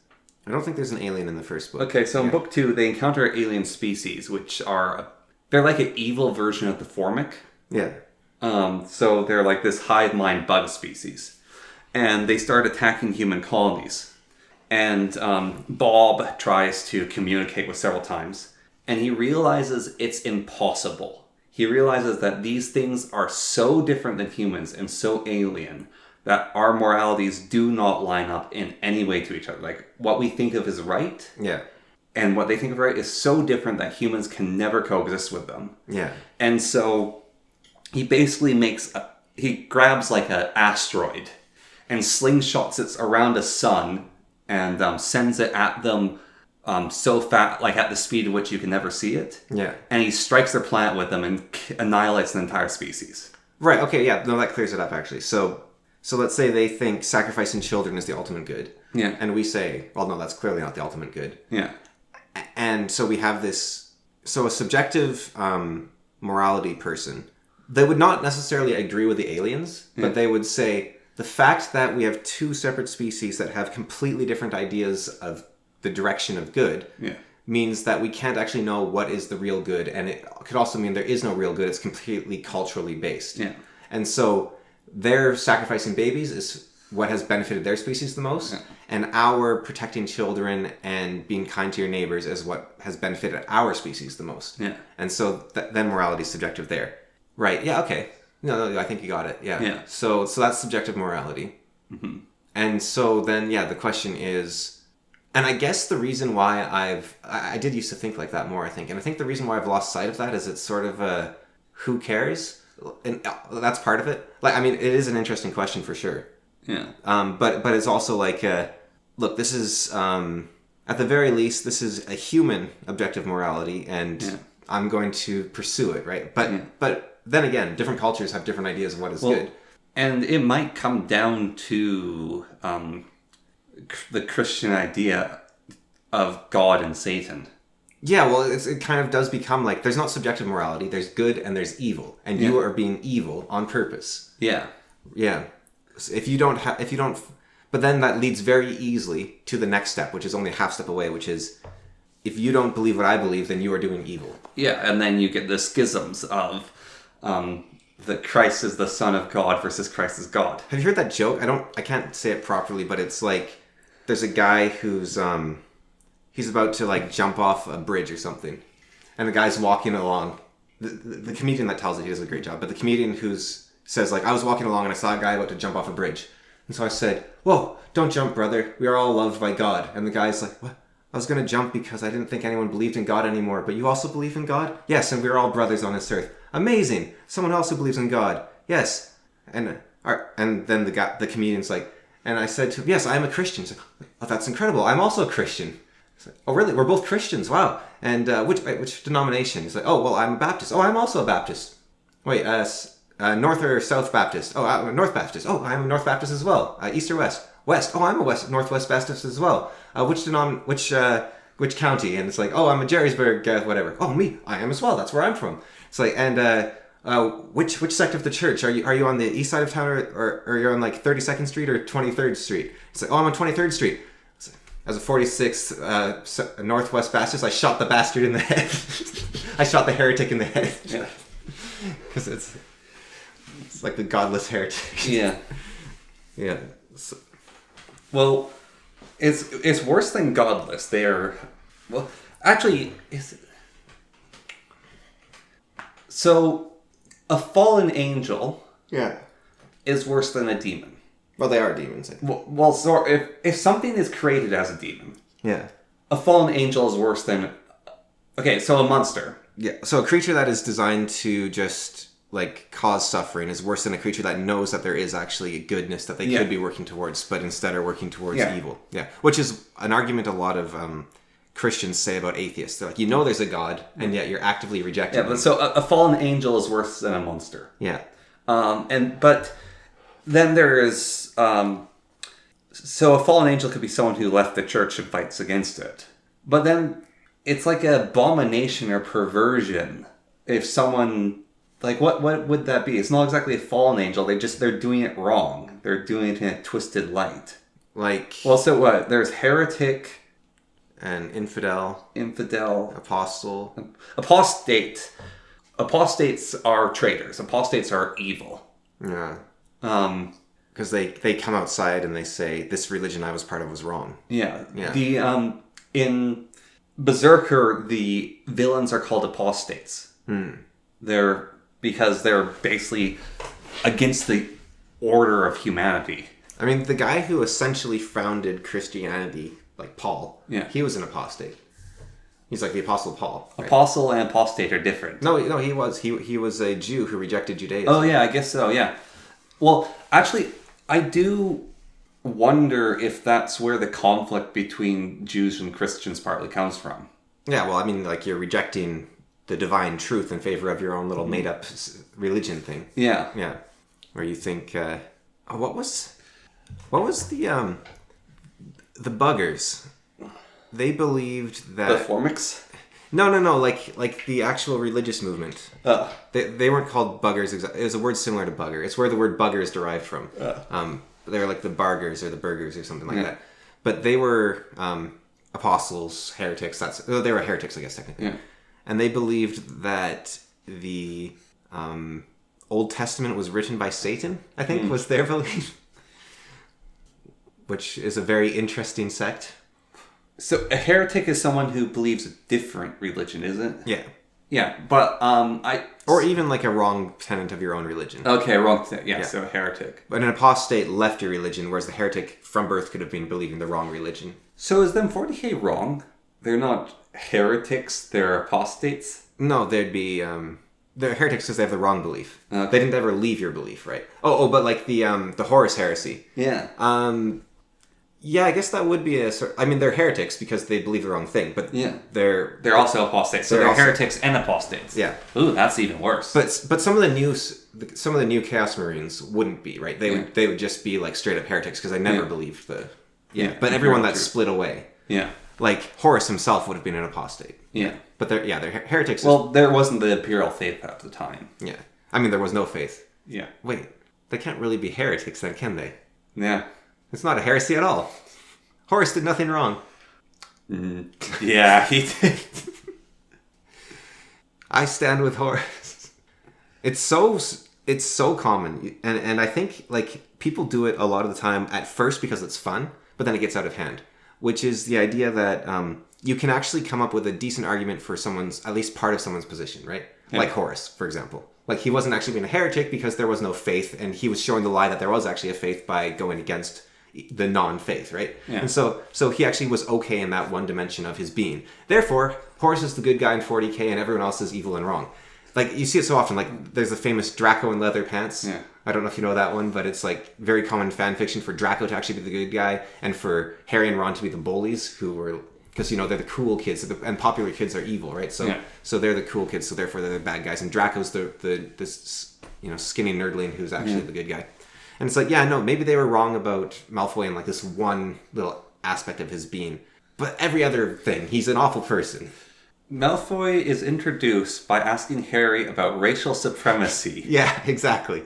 I don't think there's an alien in the first book. Okay, so in book 2, they encounter alien species, which are... They're like an evil version of the Formic. Yeah. So they're like this hive mind bug species. And they start attacking human colonies. And Bob tries to communicate with several times. And he realizes it's impossible. He realizes that these things are so different than humans and so alien that our moralities do not line up in any way to each other. Like, what we think of as right, and what they think of right is so different that humans can never coexist with them. Yeah. And so he basically he grabs like an asteroid and slingshots it around a sun and sends it at them so fast, like at the speed at which you can never see it. Yeah. And he strikes their planet with them and annihilates an entire species. Right, okay, yeah, no, that clears it up, actually. So let's say they think sacrificing children is the ultimate good. Yeah. And we say, well, no, that's clearly not the ultimate good. Yeah. And so we have this... So a subjective morality person, they would not necessarily agree with the aliens, but they would say... The fact that we have two separate species that have completely different ideas of the direction of good means that we can't actually know what is the real good, and it could also mean there is no real good. It's completely culturally based. Yeah. And so their sacrificing babies is what has benefited their species the most, and our protecting children and being kind to your neighbors is what has benefited our species the most. Yeah. And so then morality is subjective there. Right, yeah, okay. No, I think you got it. Yeah. So that's subjective morality. Mm-hmm. And so then, the question is, and I guess the reason why I did used to think like that more, I think. And I think the reason why I've lost sight of that is it's sort of a, who cares? And that's part of it. Like, I mean, it is an interesting question for sure. Yeah. But it's also like, look, this is, at the very least, this is a human objective morality, and I'm going to pursue it, right? But then again, different cultures have different ideas of what is good. And it might come down to the Christian idea of God and Satan. Yeah, well, it kind of does become like, there's not subjective morality, there's good and there's evil. And you are being evil on purpose. Yeah. Yeah. So if you don't... But then that leads very easily to the next step, which is only a half step away, which is, if you don't believe what I believe, then you are doing evil. Yeah, and then you get the schisms of... that Christ is the Son of God versus Christ is God. Have you heard that joke? I can't say it properly, but it's like, there's a guy who's, he's about to like jump off a bridge or something. And the guy's walking along. The comedian that tells it, he does a great job. But the comedian says like, I was walking along and I saw a guy about to jump off a bridge. And so I said, whoa, don't jump, brother. We are all loved by God. And the guy's like, what? I was going to jump because I didn't think anyone believed in God anymore. But you also believe in God? Yes, and we're all brothers on this earth. Amazing. Someone else who believes in God. Yes. And then the comedian's like, And I said to him, yes, I am a Christian. He's like, oh, that's incredible. I'm also a Christian. Like, oh, really? We're both Christians. Wow. And which denomination? He's like, oh, well, I'm a Baptist. Oh, I'm also a Baptist. Wait, North or South Baptist? Oh, I'm a North Baptist. Oh, I'm a North Baptist as well. East or West? West. Oh, I'm a Northwest Baptist as well. Which county? And it's like, oh, I'm a Jerrysburg, whatever. Oh, me. I am as well. That's where I'm from. It's like, and which sect of the church? Are you on the east side of town or you're on like 32nd Street or 23rd Street? It's like, oh, I'm on 23rd Street. As a 46th Northwest Baptist, I shot the bastard in the head. I shot the heretic in the head. Yeah. Because it's like the godless heretic. Yeah. Yeah. So, well, it's worse than godless. They are... Well, actually... So, a fallen angel... Yeah. ...is worse than a demon. Well, they are demons. Well, so if something is created as a demon... Yeah. A fallen angel is worse than... Okay, so a monster. Yeah, so a creature that is designed to just, like, cause suffering is worse than a creature that knows that there is actually a goodness that they could be working towards, but instead are working towards evil. Yeah, which is an argument a lot of Christians say about atheists. They're like, you know there's a God, and yet you're actively rejecting him. But so a fallen angel is worse than a monster. Yeah. But then there is... so a fallen angel could be someone who left the church and fights against it. But then... It's like an abomination or perversion. If someone, like, what would that be? It's not exactly a fallen angel. They're doing it wrong. They're doing it in a twisted light. Like, well, so what? There's heretic, and infidel, apostle, apostate. Apostates are traitors. Apostates are evil. Yeah. Because they come outside and they say, this religion I was part of was wrong. Yeah. Yeah. In Berserker, the villains are called apostates. Because they're basically against the order of humanity. I mean, the guy who essentially founded Christianity, like Paul, he was an apostate. He's like the Apostle Paul. Right? Apostle and apostate are different. No, he was. He was a Jew who rejected Judaism. Oh, yeah, I guess so, yeah. Well, actually, I do... wonder if that's where the conflict between Jews and Christians partly comes from. Yeah, well, I mean, like, you're rejecting the divine truth in favor of your own little made-up religion thing. Yeah. Yeah. Where you think, what was the buggers? They believed that... The Formics? No, like the actual religious movement. They weren't called buggers. It was a word similar to bugger. It's where the word bugger is derived from. They were like the bargers or the burgers or something like that. But they were apostles, heretics. They were heretics, I guess, technically. Yeah. And they believed that the Old Testament was written by Satan, I think, was their belief. Which is a very interesting sect. So a heretic is someone who believes a different religion, isn't it? Yeah. Yeah, but or even like a wrong tenet of your own religion. Okay, wrong tenet. Yeah, so a heretic. But an apostate left your religion, whereas the heretic from birth could have been believing the wrong religion. So is them 40k wrong? They're not heretics, they're apostates? No, they'd be... they're heretics because they have the wrong belief. Okay. They didn't ever leave your belief, right? Oh, but like the Horus heresy. Yeah. Yeah, I guess that would be a sort... I mean, they're heretics because they believe the wrong thing, but they're also apostates. So they're also heretics and apostates. Yeah. Ooh, that's even worse. But some of the new Chaos Marines wouldn't be, right? They would just be like straight up heretics because they never believed the... Yeah. But everyone that's split away. Yeah. Like Horus himself would have been an apostate. Yeah. But they're heretics. Well, there wasn't the imperial faith at the time. Yeah. I mean, there was no faith. Yeah. Wait, they can't really be heretics then, can they? Yeah. It's not a heresy at all. Horus did nothing wrong. Yeah, he did. I stand with Horus. It's so common, and I think like people do it a lot of the time at first because it's fun, but then it gets out of hand. Which is the idea that you can actually come up with a decent argument for at least part of someone's position, right? Yeah. Like Horus, for example. Like he wasn't actually being a heretic because there was no faith, and he was showing the lie that there was actually a faith by going against the non-faith, right? Yeah. And so he actually was okay in that one dimension of his being. Therefore, Horus is the good guy in 40k and everyone else is evil and wrong. Like, you see it so often, like, there's the famous Draco in leather pants. Yeah. I don't know if you know that one, but it's like very common fan fiction for Draco to actually be the good guy and for Harry and Ron to be the bullies who were, because they're the cool kids and popular kids are evil, right? So they're the cool kids, so therefore they're the bad guys, and Draco's this skinny nerdling who's actually the good guy. And it's like, yeah, no, maybe they were wrong about Malfoy and like this one little aspect of his being, but every other thing, he's an awful person. Malfoy is introduced by asking Harry about racial supremacy. Yeah, exactly.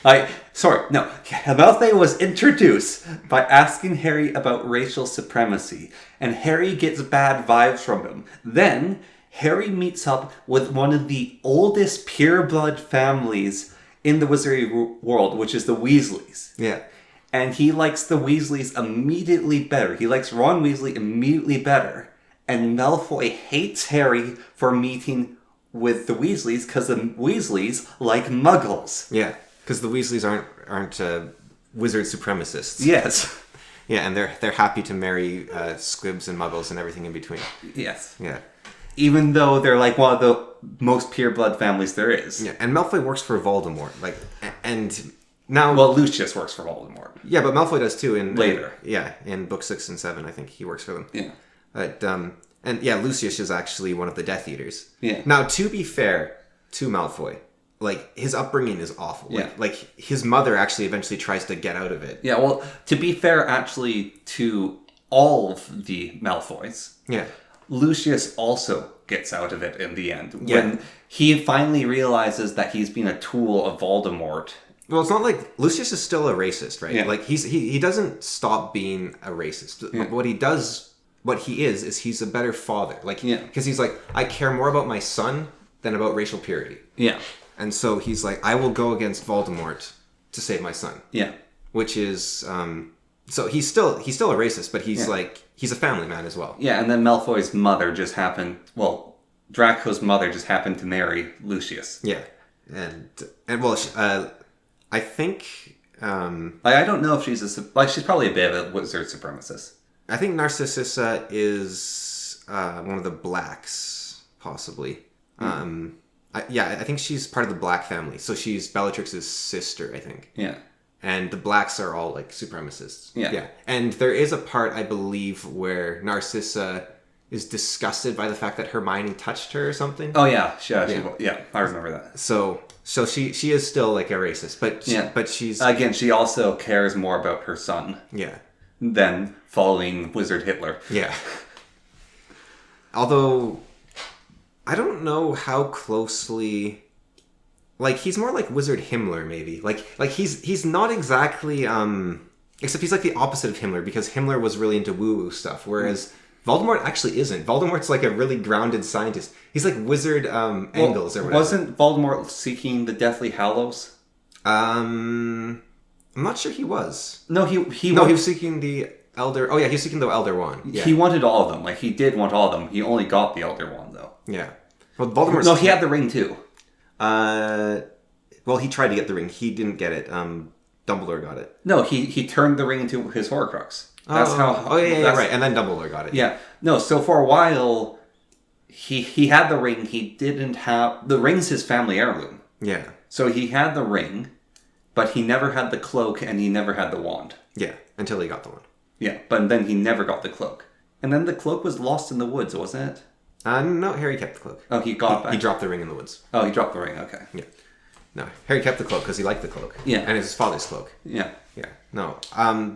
Malfoy was introduced by asking Harry about racial supremacy, and Harry gets bad vibes from him. Then, Harry meets up with one of the oldest pureblood families in the wizardry world, which is the Weasleys. Yeah. And he likes the Weasleys immediately better. He likes Ron Weasley immediately better. And Malfoy hates Harry for meeting with the Weasleys because the Weasleys like muggles. Yeah. Because the Weasleys aren't wizard supremacists. Yes. Yeah, and they're happy to marry squibs and muggles and everything in between. Yes. Yeah. Even though they're like one of the most pureblood families there is. Yeah, and Malfoy works for Voldemort. And now... Well, Lucius works for Voldemort. Yeah, but Malfoy does too. Later. In book 6 and 7, I think he works for them. Yeah. But, and yeah, Lucius is actually one of the Death Eaters. Yeah. Now, to be fair to Malfoy... Like, his upbringing is awful. Yeah. Like, his mother actually eventually tries to get out of it. Yeah, well, to be fair, actually, to all of the Malfoys, yeah, Lucius also gets out of it in the end. Yeah. When he finally realizes that he's been a tool of Voldemort. Well, it's not like... Lucius is still a racist, right? Yeah. Like, he doesn't stop being a racist. Yeah. What he does... What he is he's a better father. Like, because he's like, I care more about my son than about racial purity. Yeah. And so he's like, I will go against Voldemort to save my son. Yeah. Which is, so he's still a racist, but he's he's a family man as well. Yeah, and then Malfoy's mother just happened, Draco's mother just happened to marry Lucius. Yeah. And well, I think, I don't know if she's she's probably a bit of a wizard supremacist. I think Narcissa is, one of the Blacks, possibly. Mm. I think she's part of the Black family. So she's Bellatrix's sister, I think. Yeah. And the Blacks are all, like, supremacists. Yeah. And there is a part, I believe, where Narcissa is disgusted by the fact that Hermione touched her or something. Oh, yeah. I remember that. So she is still, like, a racist. But she's... Again, she also cares more about her son. Yeah. Than following Wizard Hitler. Yeah. Although... I don't know how closely... Like, he's more like Wizard Himmler, maybe. Like he's not exactly... Except he's like the opposite of Himmler, because Himmler was really into woo-woo stuff, whereas Voldemort actually isn't. Voldemort's like a really grounded scientist. He's like Wizard Engels or whatever. Wasn't Voldemort seeking the Deathly Hallows? I'm not sure he was. No, he was seeking the Elder... Oh, yeah, he was seeking the Elder Wand. Yeah. He wanted all of them. Like, he did want all of them. He only got the Elder Wand, though. Yeah. Well, Voldemort... No, he had the ring, too. Well, he tried to get the ring. He didn't get it. Dumbledore got it. No, he turned the ring into his Horcrux. That's how... Oh, yeah, right. And then Dumbledore got it. Yeah. No, so for a while, he had the ring. He didn't have... The ring's his family heirloom. Yeah. So he had the ring, but he never had the cloak, and he never had the wand. Yeah, until he got the wand. Yeah, but then he never got the cloak. And then the cloak was lost in the woods, wasn't it? No, Harry kept the cloak. Oh, he got back. He dropped the ring in the woods. Oh, he dropped the ring, okay. Yeah. No, Harry kept the cloak because he liked the cloak. Yeah. And it's his father's cloak. Yeah. Yeah. No.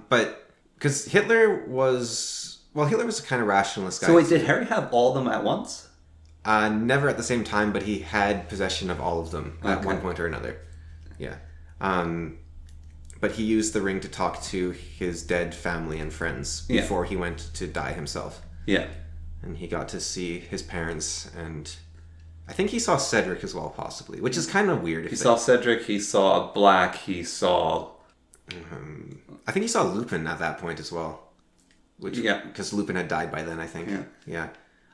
But, because Hitler was a kind of rationalist guy. So wait, did Harry have all of them at once? Never at the same time, but he had possession of all of them at one point or another. Yeah. But he used the ring to talk to his dead family and friends before he went to die himself. Yeah. And he got to see his parents, and I think he saw Cedric as well, possibly, which is kind of weird. He saw Cedric, he saw Black, he saw... I think he saw Lupin at that point as well. Because Lupin had died by then, I think. Yeah.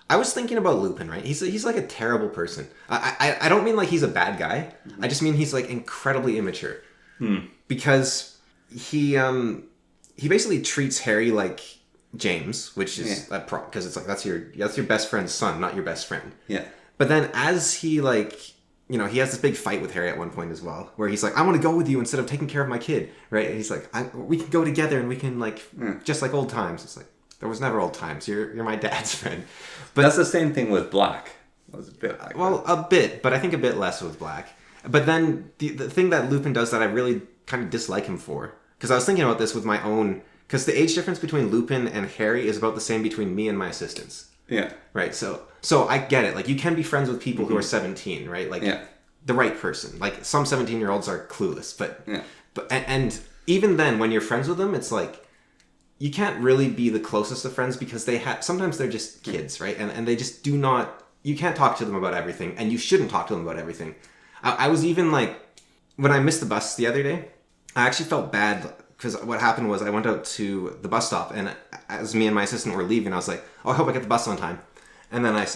I was thinking about Lupin, right? He's like a terrible person. I don't mean like he's a bad guy. I just mean he's like incredibly immature. Because he basically treats Harry like James, which is because it's like that's your best friend's son, not your best friend. Yeah. But then as he like he has this big fight with Harry at one point as well, where he's like, I want to go with you instead of taking care of my kid, right? And he's like, we can go together and we can just like old times. It's like, there was never old times. You're my dad's friend. But that's the same thing with Black. It was a bit like a bit, but I think a bit less with Black. But then the thing that Lupin does that I really kind of dislike him for, because I was thinking about this with my own, because the age difference between Lupin and Harry is about the same between me and my assistants. Yeah. Right. So I get it. Like, you can be friends with people who are 17, right? Like, the right person. Like, some 17-year-olds are clueless, but and even then, when you're friends with them, it's like, you can't really be the closest of friends because sometimes they're just kids, right? And they just do not, you can't talk to them about everything, and you shouldn't talk to them about everything. I was even like, when I missed the bus the other day, I actually felt bad because what happened was I went out to the bus stop, and as me and my assistant were leaving, I was like, oh, I hope I get the bus on time. And then I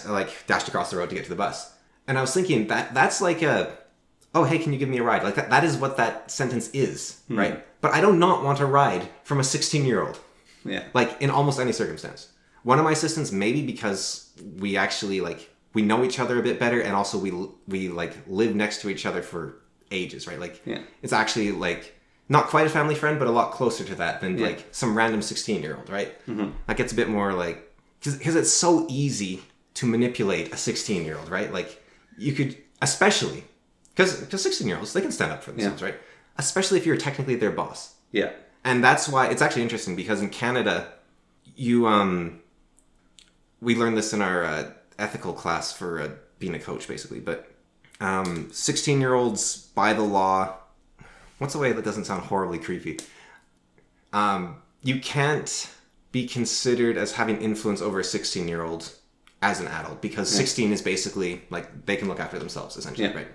dashed across the road to get to the bus. And I was thinking that's like oh, hey, can you give me a ride? Like, that is what that sentence is, right? But I do not want a ride from a 16-year-old. Yeah. Like, in almost any circumstance. One of my assistants, maybe because we actually, we know each other a bit better, and also we live next to each other for ages, right? Like, it's actually, not quite a family friend, but a lot closer to that than, some random 16-year-old, right? Mm-hmm. That gets a bit more, because it's so easy to manipulate a 16-year-old, right? Like, you could, especially, because 16-year-olds, they can stand up for themselves, right? Especially if you're technically their boss. Yeah. And that's why it's actually interesting, because in Canada, we learned this in our ethical class for being a coach, basically, but 16-year-olds, by the law, what's a way that doesn't sound horribly creepy? You can't be considered as having influence over a 16-year-old as an adult, because 16 is basically, they can look after themselves, essentially, right?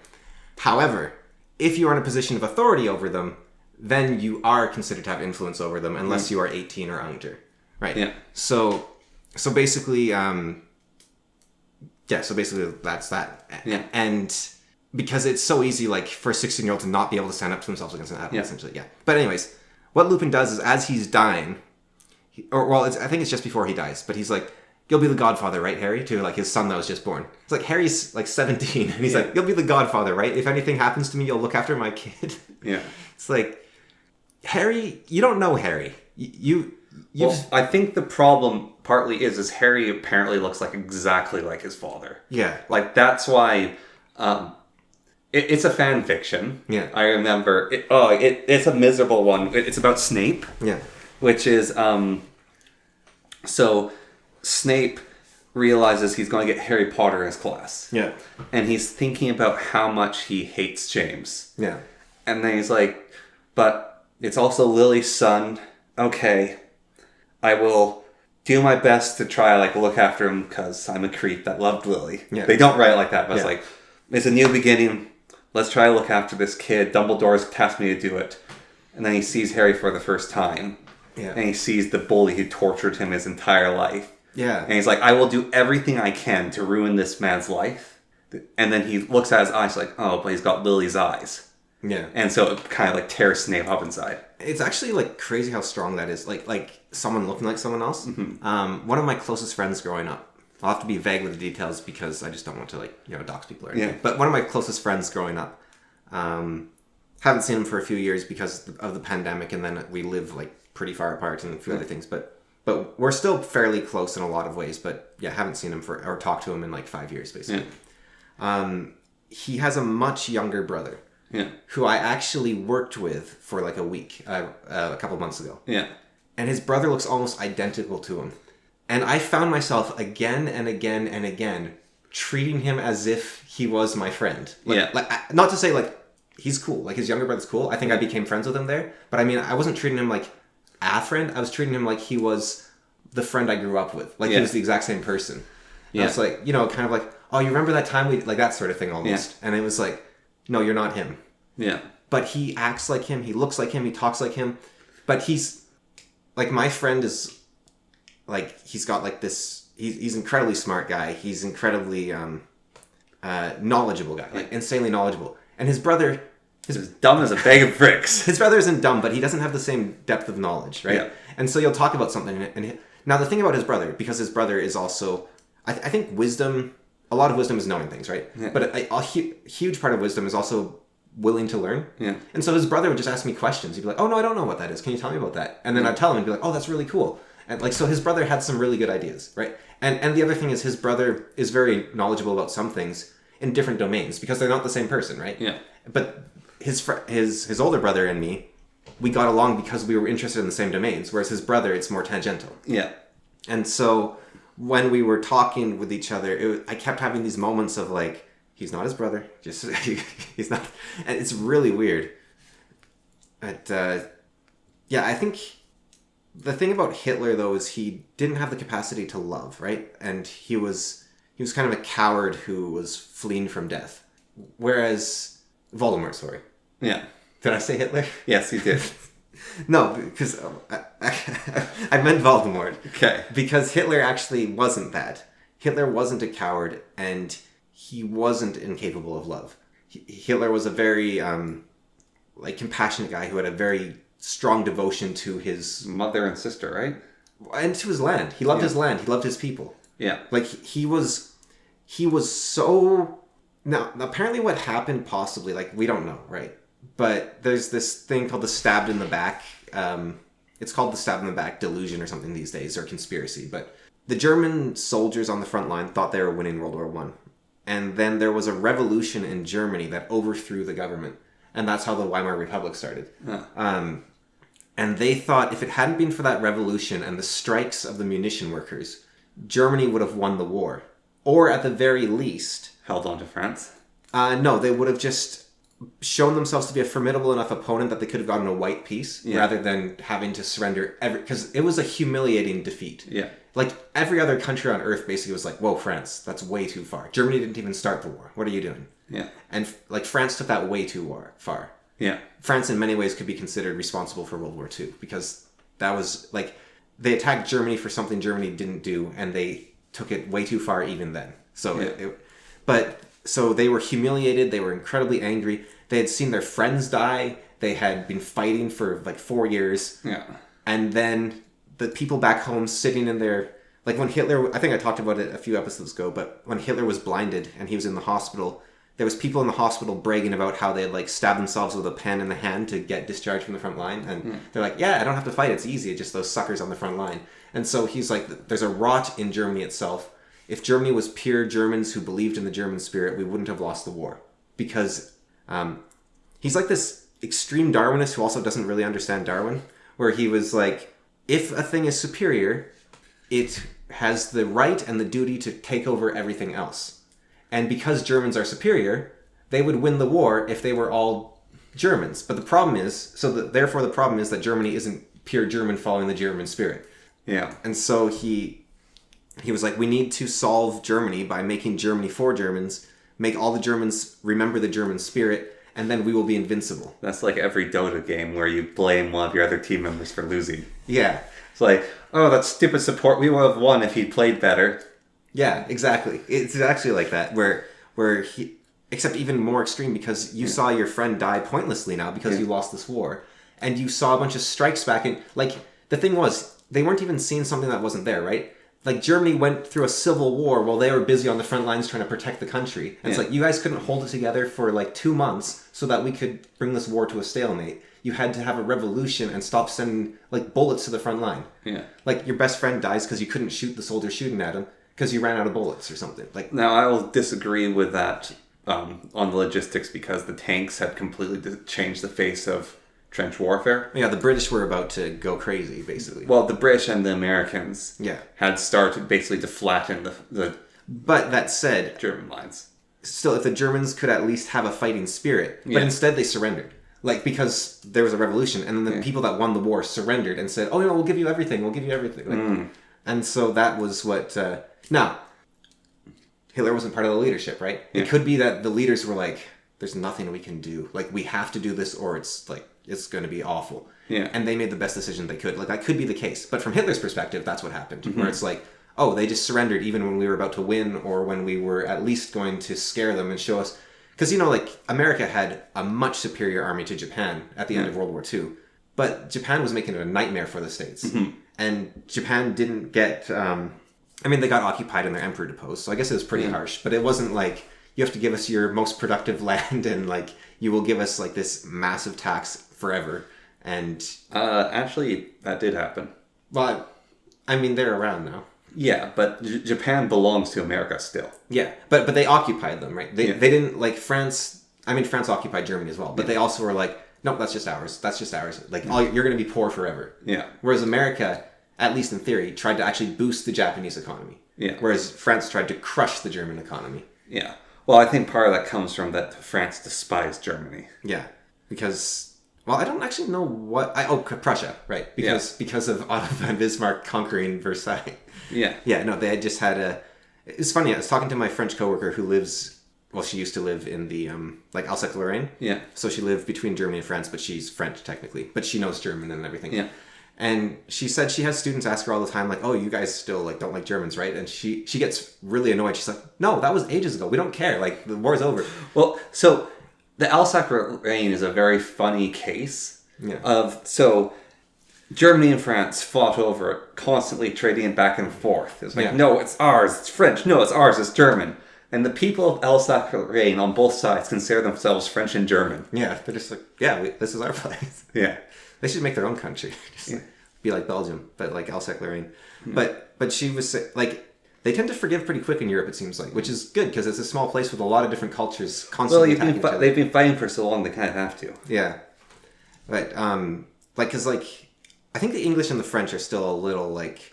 However, if you're in a position of authority over them, then you are considered to have influence over them, unless you are 18 or under, right? Yeah. So basically, so basically that's that. Yeah. And because it's so easy, for a 16-year-old to not be able to stand up to themselves against an adult, essentially, But anyways, what Lupin does is, as he's dying, I think it's just before he dies, but he's like, you'll be the godfather, right, Harry? To, his son that was just born. It's like, Harry's, 17, and he's like, you'll be the godfather, right? If anything happens to me, you'll look after my kid. Yeah. It's like, Harry, you don't know Harry. I think the problem partly is Harry apparently looks exactly like his father. Yeah. That's why it's a fan fiction. Yeah. I remember it's a miserable one. It's about Snape. Yeah. Which is so Snape realizes he's going to get Harry Potter in his class. Yeah. And he's thinking about how much he hates James. Yeah. And then he's like, but it's also Lily's son. Okay, I will do my best to try look after him because I'm a creep that loved Lily. Yeah. They don't write it like that, but it's it's a new beginning. Let's try to look after this kid. Dumbledore's tasked me to do it. And then he sees Harry for the first time. Yeah. And he sees the bully who tortured him his entire life. Yeah. And he's like, I will do everything I can to ruin this man's life. And then he looks at his eyes but he's got Lily's eyes. Yeah. And so it kind of tears Snape up inside. It's actually crazy how strong that is. Like someone looking like someone else. Mm-hmm. One of my closest friends growing up, I'll have to be vague with the details because I just don't want to dox people or anything. Yeah. But one of my closest friends growing up, haven't seen him for a few years because of the pandemic, and then we live pretty far apart and a few other things. But we're still fairly close in a lot of ways. But yeah, haven't seen him or talked to him in 5 years basically. Yeah. He has a much younger brother. Yeah. Who I actually worked with for a week, a couple months ago. Yeah. And his brother looks almost identical to him. And I found myself again and again and again treating him as if he was my friend. Not to say he's cool. His younger brother's cool. I think I became friends with him there. But I mean, I wasn't treating him like a friend. I was treating him like he was the friend I grew up with. He was the exact same person. Yeah. It's kind of oh, you remember that time we, that sort of thing almost. Yeah. And it was no, you're not him. Yeah. But he acts like him. He looks like him. He talks like him. But he's my friend is he's got this. He's incredibly smart guy. He's incredibly knowledgeable guy. Insanely knowledgeable. And his brother, is dumb as a bag of bricks. His brother isn't dumb, but he doesn't have the same depth of knowledge, right? Yeah. And so you'll talk about something. Now the thing about his brother, because his brother is also, I think wisdom a lot of wisdom is knowing things, right? Yeah. But a huge part of wisdom is also willing to learn. Yeah. And so his brother would just ask me questions. He'd be like, oh, no, I don't know what that is. Can you tell me about that? And then I'd tell him and be like, oh, that's really cool. And like, so his brother had some really good ideas, right? And the other thing is his brother is very knowledgeable about some things in different domains because they're not the same person, right? Yeah. But his older brother and me, we got along because we were interested in the same domains, whereas his brother, it's more tangential. Yeah. And so when we were talking with each other, I kept having these moments of like, he's not his brother. Just he's not, and it's really weird. But yeah, I think the thing about Hitler though is he didn't have the capacity to love, right? And he was kind of a coward who was fleeing from death. Whereas Voldemort, sorry. Yeah. Did I say Hitler? Yes, you did. No, because I meant Voldemort. Okay. Because Hitler actually wasn't that. Hitler wasn't a coward, and he wasn't incapable of love. Hitler was a very compassionate guy who had a very strong devotion to his mother and sister, right? And to his land. He loved his land. He loved his people. Yeah. Like he was so. Now, apparently, what happened possibly, like we don't know, right? But there's this thing called the stabbed in the back. It's called the stabbed in the back delusion or something these days, or conspiracy. But the German soldiers on the front line thought they were winning World War I. And then there was a revolution in Germany that overthrew the government. And that's how the Weimar Republic started. Huh. And they thought if it hadn't been for that revolution and the strikes of the munition workers, Germany would have won the war. Or at the very least... held on to France? No, they would have just shown themselves to be a formidable enough opponent that they could have gotten a white peace rather than having to surrender because it was a humiliating defeat. Yeah. Like every other country on earth basically was like, whoa, France, that's way too far. Germany didn't even start the war. What are you doing? Yeah. And like France took that way too far. Yeah. France in many ways could be considered responsible for World War II because that was like they attacked Germany for something Germany didn't do and they took it way too far even then. So so they were humiliated. They were incredibly angry. They had seen their friends die. They had been fighting for like 4 years. Yeah. And then the people back home sitting in their... Like when Hitler... I think I talked about it a few episodes ago, but when Hitler was blinded and he was in the hospital, there was people in the hospital bragging about how they had like stabbed themselves with a pen in the hand to get discharged from the front line. And they're like, yeah, I don't have to fight. It's easy. It's just those suckers on the front line. And so he's like, there's a rot in Germany itself. If Germany was pure Germans who believed in the German spirit, we wouldn't have lost the war. Because he's like this extreme Darwinist who also doesn't really understand Darwin, where he was like, if a thing is superior, it has the right and the duty to take over everything else. And because Germans are superior, they would win the war if they were all Germans. But the problem is, therefore the problem is that Germany isn't pure German following the German spirit. Yeah. And so he was like, we need to solve Germany by making Germany for Germans, make all the Germans remember the German spirit, and then we will be invincible. That's like every Dota game where you blame one of your other team members for losing. Yeah. It's like, oh, that stupid support, we would have won if he'd played better. Yeah, exactly. It's actually like that, where he... Except even more extreme, because you saw your friend die pointlessly now because you lost this war. And you saw a bunch of strikes back in... Like, the thing was, they weren't even seeing something that wasn't there, right? Like, Germany went through a civil war while they were busy on the front lines trying to protect the country. And it's like, you guys couldn't hold it together for, like, 2 months so that we could bring this war to a stalemate. You had to have a revolution and stop sending, like, bullets to the front line. Yeah. Like, your best friend dies because you couldn't shoot the soldier shooting at him because you ran out of bullets or something. Like, now, I will disagree with that on the logistics because the tanks had completely changed the face of trench warfare. Yeah, the British were about to go crazy, basically. Well, the British and the Americans had started basically to flatten the But that said, German lines. Still, if the Germans could at least have a fighting spirit. But instead they surrendered. Like, because there was a revolution, and then the people that won the war surrendered and said, oh, no, we'll give you everything, Like, and so that was what... Now, Hitler wasn't part of the leadership, right? Yeah. It could be that the leaders were like, there's nothing we can do. Like, we have to do this or it's like... it's going to be awful. Yeah. And they made the best decision they could. Like, that could be the case. But from Hitler's perspective, that's what happened. Where it's like, oh, they just surrendered even when we were about to win or when we were at least going to scare them and show us... Because, you know, like, America had a much superior army to Japan at the end of World War II. But Japan was making it a nightmare for the States. And Japan didn't get... I mean, they got occupied and their emperor deposed, so I guess it was pretty harsh. But it wasn't like, you have to give us your most productive land and, like, you will give us, like, this massive tax forever. And... actually, that did happen. Well, I mean, they're around now. Yeah, but Japan belongs to America still. Yeah, but they occupied them, right? They didn't, like, France... I mean, France occupied Germany as well, but they also were like, no, that's just ours. That's just ours. Like, you're going to be poor forever. Yeah. Whereas America, at least in theory, tried to actually boost the Japanese economy. Yeah. Whereas France tried to crush the German economy. Yeah. Well, I think part of that comes from that France despised Germany. Yeah. Because, well, I don't actually know what... Prussia, right. Because of Otto von Bismarck conquering Versailles. Yeah. Yeah, no, they had just had a... It's funny, I was talking to my French coworker who lives... Well, she used to live in the, like, Alsace-Lorraine. Yeah. So she lived between Germany and France, but she's French, technically. But she knows German and everything. Yeah. And she said she has students ask her all the time, like, oh, you guys still, like, don't like Germans, right? And she gets really annoyed. She's like, no, that was ages ago. We don't care. Like, the war's over. Well, so the Alsace-Lorraine is a very funny case so Germany and France fought over it, constantly trading it back and forth. It's like, no, it's ours, it's French. No, it's ours, it's German. And the people of Alsace-Lorraine on both sides consider themselves French and German. Yeah, they're just like, this is our place. Yeah. They should make their own country. Be like Belgium, but like Alsace-Lorraine. But she was like, they tend to forgive pretty quick in Europe, it seems like, which is good because it's a small place with a lot of different cultures constantly attacking each other. They've been fighting for so long, they kind of have to. Yeah. But, because, like, I think the English and the French are still a little, like...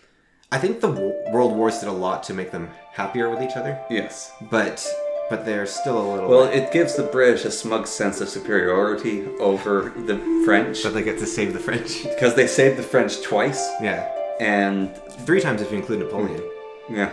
I think the world wars did a lot to make them happier with each other. Yes. But they're still a little... Well, it gives the British a smug sense of superiority over the French. But they get to save the French. Because they saved the French twice. Yeah. And... 3 times if you include Napoleon. Yeah.